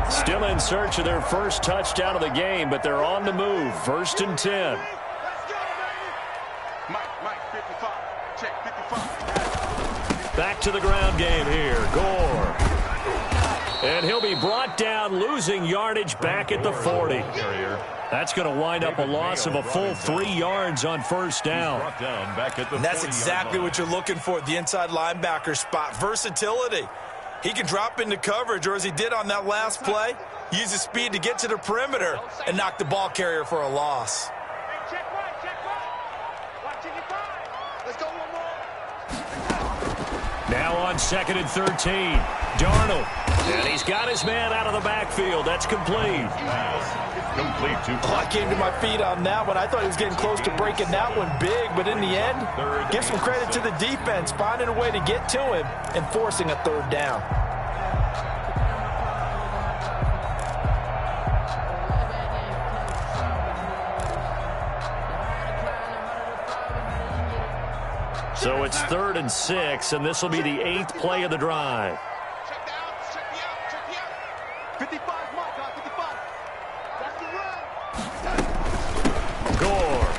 Still in search of their first touchdown of the game, but they're on the move. 1st and 10. Mike, 55. Check, 55. Back to the ground game here. Gore. And he'll be brought down, losing yardage back at the 40. That's going to wind up a loss of a full 3 yards on 1st down. And that's exactly what you're looking for at the inside linebacker spot. Versatility. He can drop into coverage, or as he did on that last play, use his speed to get to the perimeter and knock the ball carrier for a loss. Check right. Watch it, 5. Let's go one more. Now on 2nd and 13. Darnold. And he's got his man out of the backfield. That's complete. Complete to I came to my feet on that one. I thought he was getting close to breaking that one big, but in the end, give some credit to the defense, finding a way to get to him and forcing a 3rd down. So it's 3rd and 6, and this will be the 8th play of the drive. Check the outs. Check the out. 55, Mike, 55. That's the run. Gore.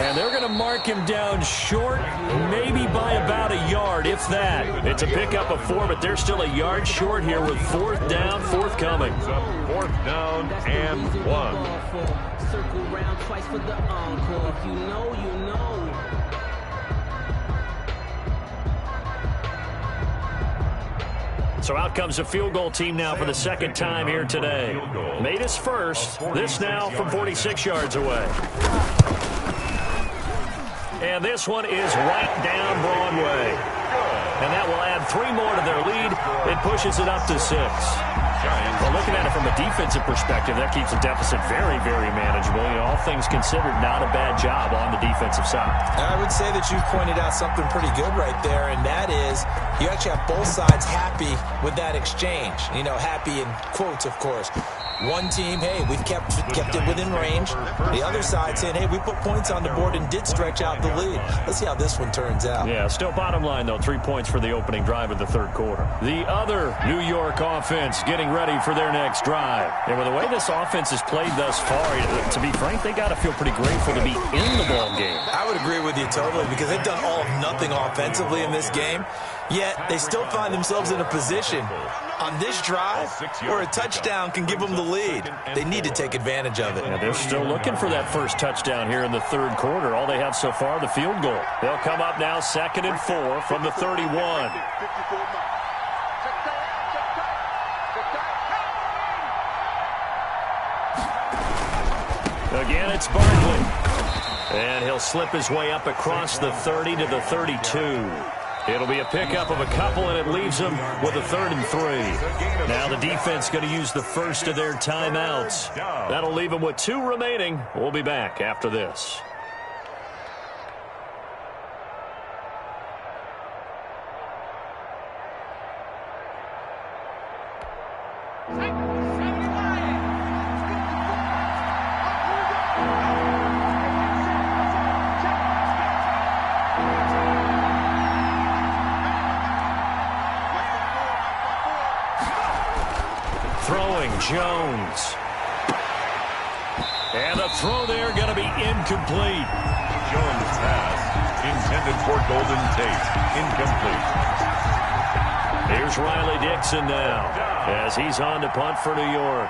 And they're going to mark him down short, maybe by about a yard, if that. It's a pickup of 4, but they're still a yard short here with 4th down, forthcoming. 4th down and 1. Circle round twice for the encore. If you know, you know. So out comes a field goal team now for the 2nd time here today. Made his first. This now from 46 yards away. And this one is right down Broadway. And that will add 3 more to their lead. It pushes it up to 6. Well, looking at it from a defensive perspective, that keeps the deficit very, very manageable. You know, all things considered, not a bad job on the defensive side. I would say that you've pointed out something pretty good right there, and that is you actually have both sides happy with that exchange. You know, happy in quotes, of course. One team, hey, we've kept it within range. The other side saying, hey, we put points on the board and did stretch out the lead. Let's see how this one turns out. Yeah, still bottom line, though, 3 points for the opening drive of the third quarter. The other New York offense getting ready for their next drive. And with the way this offense has played thus far, to be frank, they got to feel pretty grateful to be in the ball game. I would agree with you totally, because they've done all of nothing offensively in this game, yet they still find themselves in a position on this drive where a touchdown can give them the lead. They need to take advantage of it. Yeah, they're still looking for that first touchdown here in the third quarter. All they have so far, the field goal. They'll come up now 2nd and 4 from the 31. Again, it's Barkley. And he'll slip his way up across the 30 to the 32. It'll be a pickup of a couple, and it leaves them with a 3rd and 3. Now the defense going to use the first of their timeouts. That'll leave them with 2 remaining. We'll be back after this. Jones. And the throw there going to be incomplete. Jones' pass intended for Golden Tate. Incomplete. Here's Riley Dixon now as he's on to punt for New York.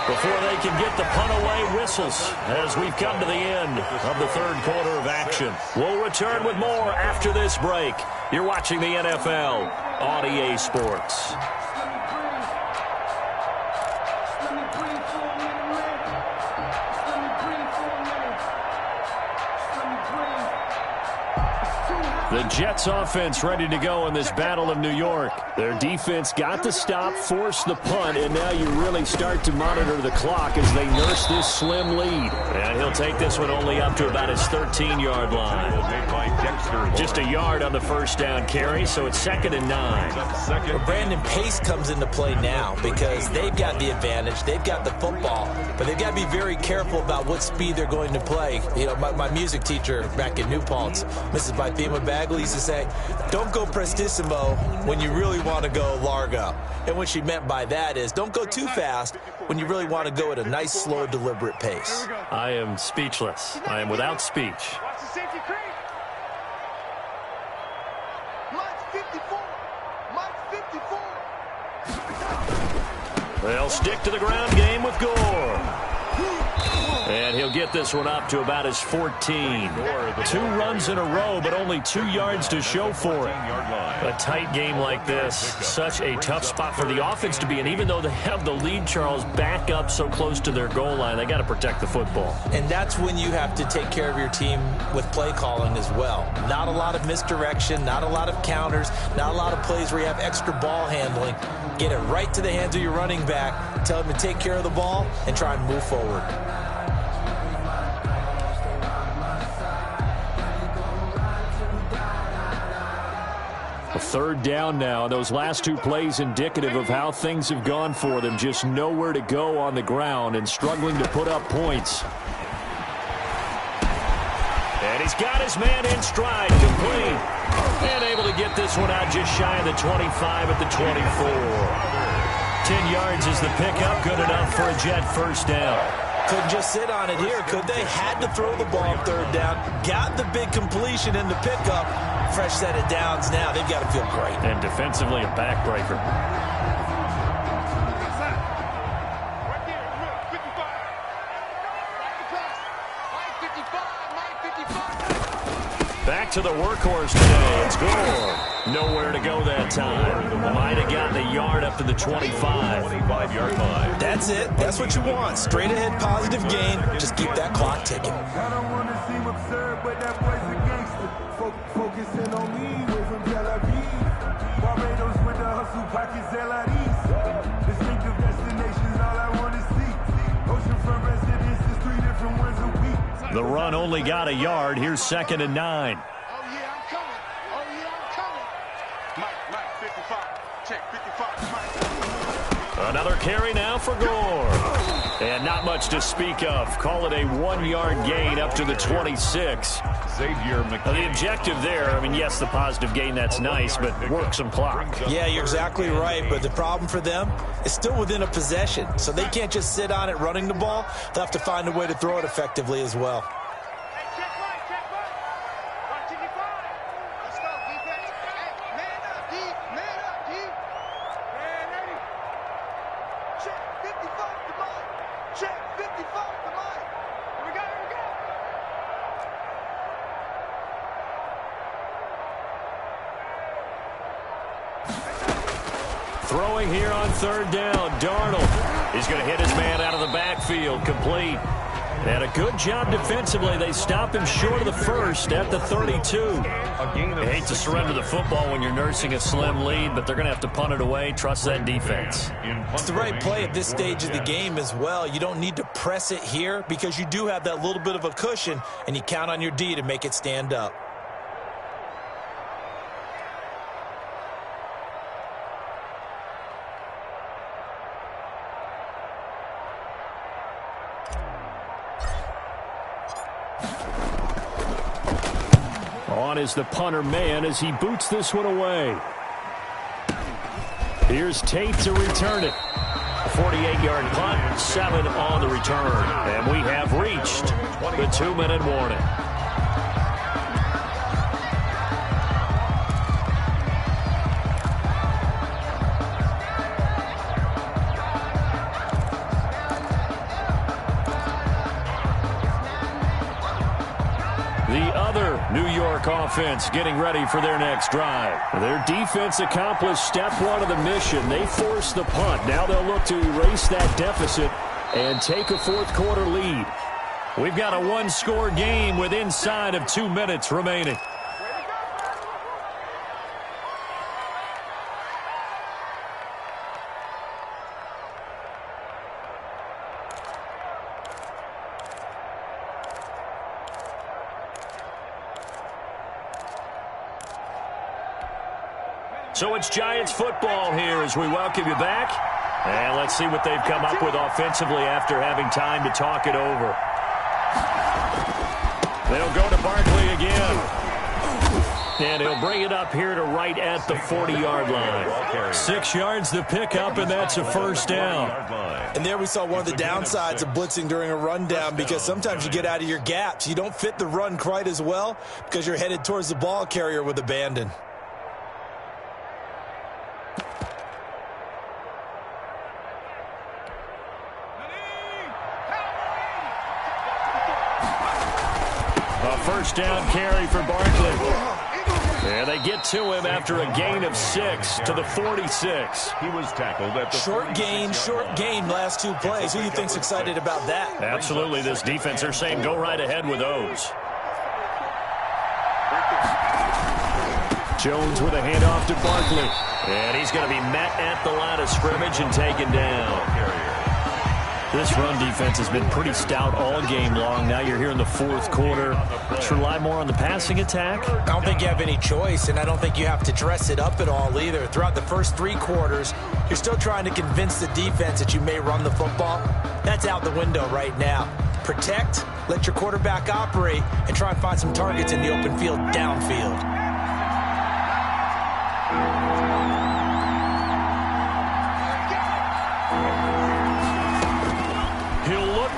Before they can get the punt away, whistles as we've come to the end of the third quarter of action. We'll return with more after this break. You're watching the NFL on EA Sports. The Jets offense ready to go in this Battle of New York. Their defense got to stop, force the punt, and now you really start to monitor the clock as they nurse this slim lead. And he'll take this one only up to about his 13-yard line. Just a yard on the first down carry, so it's 2nd and 9. Well, Brandon, pace comes into play now because they've got the advantage. They've got the football, but they've got to be very careful about what speed they're going to play. You know, my music teacher back in New Paltz, Mrs. Bythema Bagley, used to say, don't go prestissimo when you really want to go largo. And what she meant by that is don't go too fast when you really want to go at a nice, slow, deliberate pace. I am speechless. I am without speech. Watch the safety creep. Mike 54. Mike 54. They'll stick to the ground game with Gore. And he'll get this one up to about his 14. 2 runs in a row, but only 2 yards to show for it. A tight game like this, such a tough spot for the offense to be in. Even though they have the lead, Charles, back up so close to their goal line, they got to protect the football. And that's when you have to take care of your team with play calling as well. Not a lot of misdirection, not a lot of counters, not a lot of plays where you have extra ball handling. Get it right to the hands of your running back, tell him to take care of the ball, and try and move forward. A 3rd down now. Those last 2 plays indicative of how things have gone for them. Just nowhere to go on the ground and struggling to put up points. And he's got his man in stride, complete. And able to get this one out just shy of the 25 at the 24. 10 yards is the pickup, good enough for a Jet first down. Couldn't just sit on it here, could they? Had to throw the ball 3rd down. Got the big completion in the pickup. Fresh set of downs now. They've got to feel great. And defensively a backbreaker. Back to the workhorse today. It's Gore. Nowhere to go that time. Might have gotten a yard up to the 25. 25-yard line. That's it. That's what you want. Straight ahead, positive gain. Just keep that clock ticking. I don't want to seem absurd, but that boy's a gangster. Focusing on me, we're from Tel Aviv. Barbados with the hustle, pockets LIDs. Distinctive destinations, all I want to see. Oceanfront residences, 3 different ones a week. The run only got a yard. Here's 2nd and 9. Oh, yeah, I'm coming. Oh, yeah, I'm coming. Mike, 55. Check, 55. Mike. Another carry now for Gore. And not much to speak of. Call it a 1-yard gain up to the 26. The objective there, I mean, yes, the positive gain, that's nice, but work some clock. Yeah, you're exactly right, but the problem for them is still within a possession, so they can't just sit on it running the ball. They'll have to find a way to throw it effectively as well. Throwing here on 3rd down, Darnold. He's going to hit his man out of the backfield, complete. And a good job defensively. They stop him short of the first at the 32. You hate to surrender the football when you're nursing a slim lead, but they're going to have to punt it away. Trust that defense. It's the right play at this stage of the game as well. You don't need to press it here because you do have that little bit of a cushion, and you count on your D to make it stand up. On is the punter man as he boots this one away. Here's Tate to return it. A 48-yard punt, 7 on the return. And we have reached the 2-minute warning. New York offense getting ready for their next drive. Their defense accomplished step 1 of the mission. They forced the punt. Now they'll look to erase that deficit and take a 4th quarter lead. We've got a 1-score game with inside of 2 minutes remaining. So it's Giants football here as we welcome you back. And let's see what they've come up with offensively after having time to talk it over. They'll go to Barkley again. And he'll bring it up here to right at the 40-yard line. 6 yards to pick up, and that's a 1st down. And there we saw one of the downsides of blitzing during a rundown because sometimes you get out of your gaps. You don't fit the run quite as well because you're headed towards the ball carrier with abandon. First down carry for Barkley. And they get to him after a gain of 6 to the 46. He was tackled at the short gain last 2 plays. Who do you think's excited about that? Absolutely. This defense, they're saying go right ahead with those. Jones with a handoff to Barkley. And he's going to be met at the line of scrimmage and taken down. This run defense has been pretty stout all game long. Now you're here in the 4th quarter. Let's rely more on the passing attack. I don't think you have any choice, and I don't think you have to dress it up at all either. Throughout the first 3 quarters, you're still trying to convince the defense that you may run the football. That's out the window right now. Protect, let your quarterback operate, and try and find some targets in the open field downfield.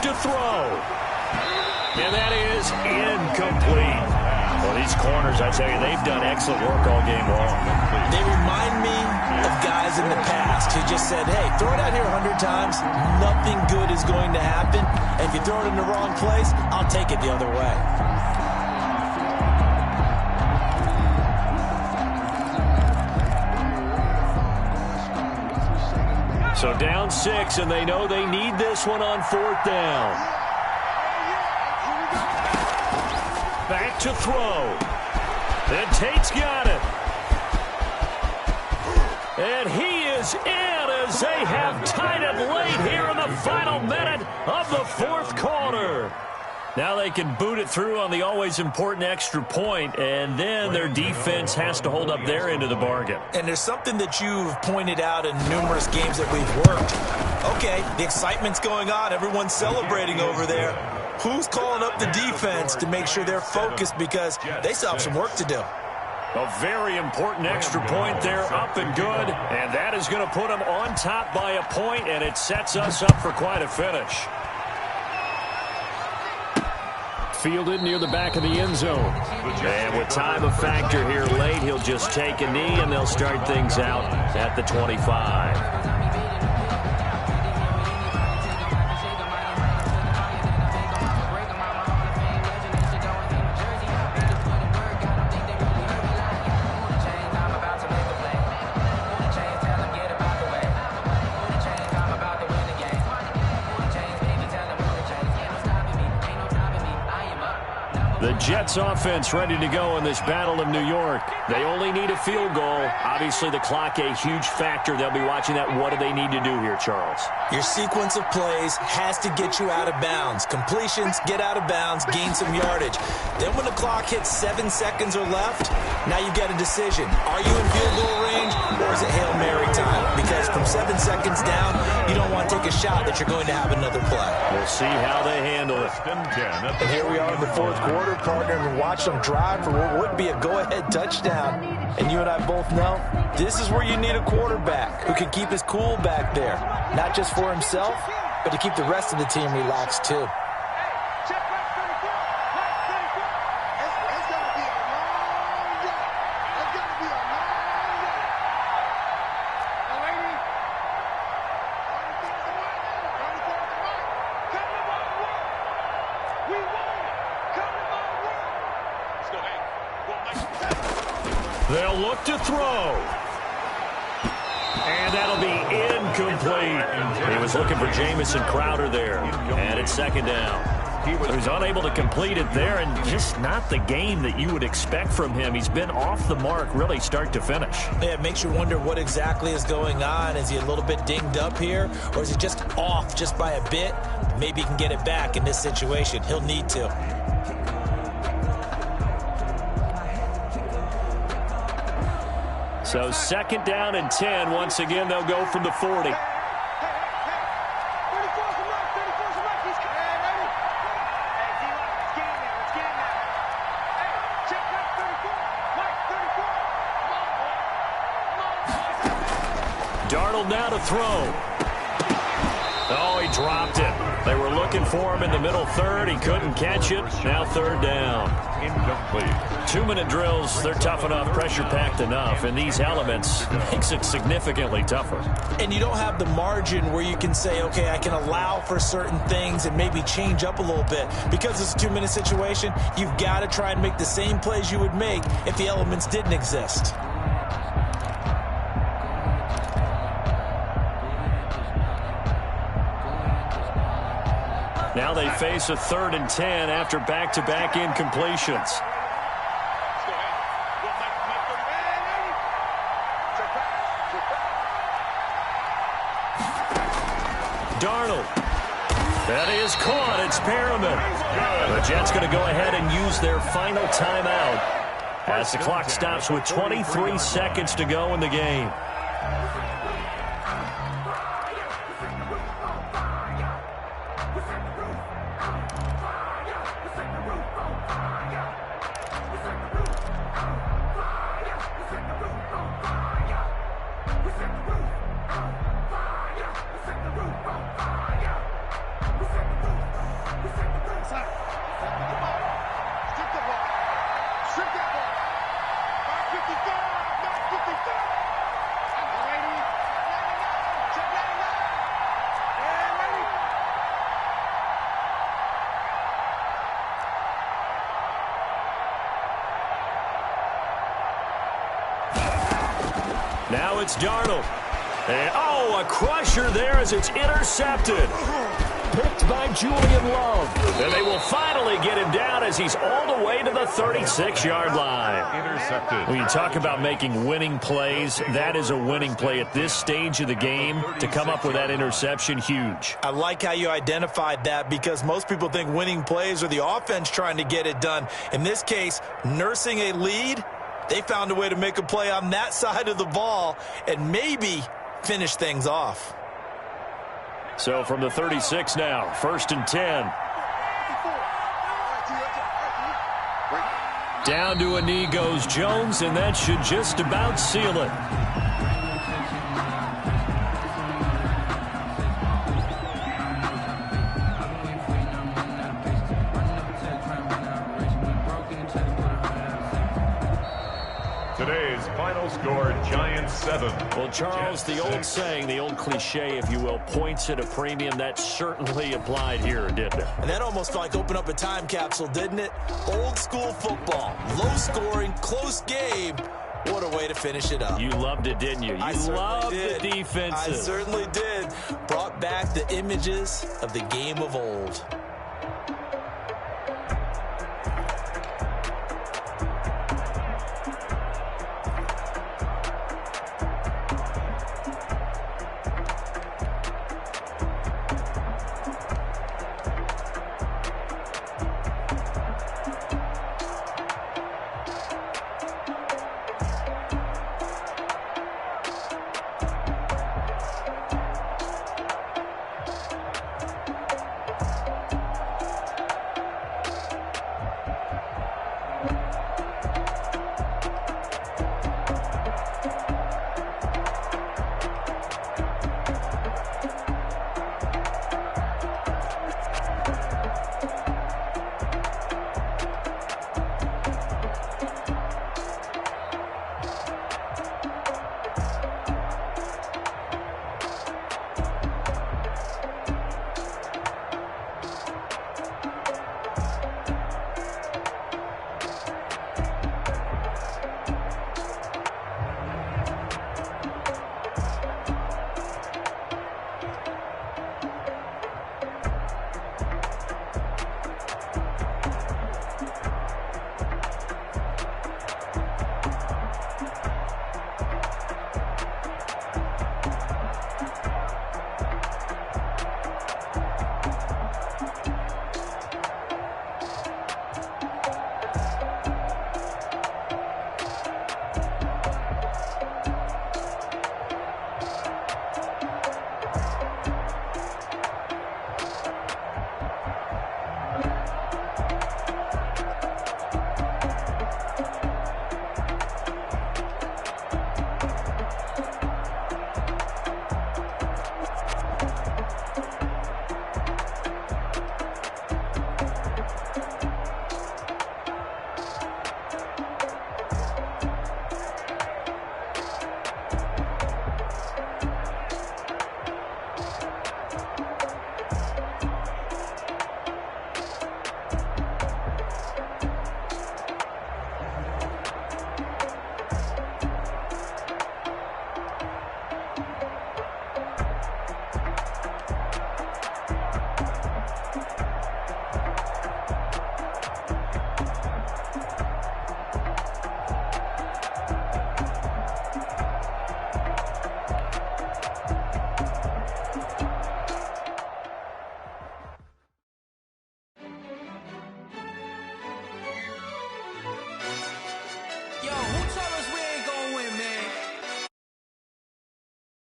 To throw. And that is incomplete. Well, these corners, I tell you, they've done excellent work all game long. They remind me of guys in the past who just said, hey, throw it out here 100 times. Nothing good is going to happen. And if you throw it in the wrong place, I'll take it the other way. So down 6, and they know they need this one on 4th down. Back to throw. And Tate's got it. And he is in as they have tied it late here in the final minute of the fourth quarter. Now they can boot it through on the always important extra point, and then their defense has to hold up their end of the bargain. And there's something that you've pointed out in numerous games that we've worked. Okay, the excitement's going on. Everyone's celebrating over there. Who's calling up the defense to make sure they're focused because they still have some work to do? A very important extra point there, up and good. And that is going to put them on top by a point, and it sets us up for quite a finish. Fielded near the back of the end zone. And with time a factor here late, he'll just take a knee, and they'll start things out at the 25. The Jets offense ready to go in this battle of New York. They only need a field goal. Obviously, the clock a huge factor. They'll be watching that. What do they need to do here, Charles? Your sequence of plays has to get you out of bounds. Completions, get out of bounds, gain some yardage. Then when the clock hits 7 seconds or left, now you've got a decision. Are you in field goal range, or is it Hail Mary time? Because from 7 seconds down, you don't want to take a shot that you're going to have another play. We'll see how they handle it. And here we are in the fourth quarter, partner, and watch them drive for what would be a go-ahead touchdown. And you and I both know this is where you need a quarterback who can keep his cool back there, not just for himself, but to keep the rest of the team relaxed too. They'll look to throw. And that'll be incomplete. He was looking for Jamison Crowder there. And it's second down. He was unable to complete it there, and just not the game that you would expect from him. He's been off the mark really start to finish. Yeah, it makes you wonder what exactly is going on. Is he a little bit dinged up here, or is he just off just by a bit? Maybe he can get it back in this situation. He'll need to. So second down and 10. Once again, they'll go from the 40. Darnold now to throw. Oh, he dropped it. They were looking for him in the middle third. He couldn't catch it. Now third down. Incomplete. 2-minute drills, they're tough enough, pressure-packed enough, and these elements makes it significantly tougher. And you don't have the margin where you can say, okay, I can allow for certain things and maybe change up a little bit. Because it's a 2-minute situation, you've got to try and make the same plays you would make if the elements didn't exist. Now they face a 3rd and 10 after back-to-back incompletions. Darnold. That is caught. It's Perriman. The Jets going to go ahead and use their final timeout as the clock stops with 23 seconds to go in the game. Now it's Darnold. And, oh, a crusher there as it's intercepted. picked by Julian Love. And they will finally get him down as he's all the way to the 36-yard line. Intercepted. When you talk about making winning plays, that is a winning play at this stage of the game. To come up with that interception, huge. I like how you identified that because most people think winning plays are the offense trying to get it done. In this case, nursing a lead, they found a way to make a play on that side of the ball and maybe finish things off. So from the 36 now, 1st and 10. Down to a knee goes Jones, and that should just about seal it. Today's final score, Giants 7. Well, Charles, the old saying, the old cliche, if you will, points at a premium, that certainly applied here, didn't it? And that almost felt like opened up a time capsule, didn't it? Old school football, low scoring, close game. What a way to finish it up. You loved it, didn't you? You loved the defenses. I certainly did. Brought back the images of the game of old.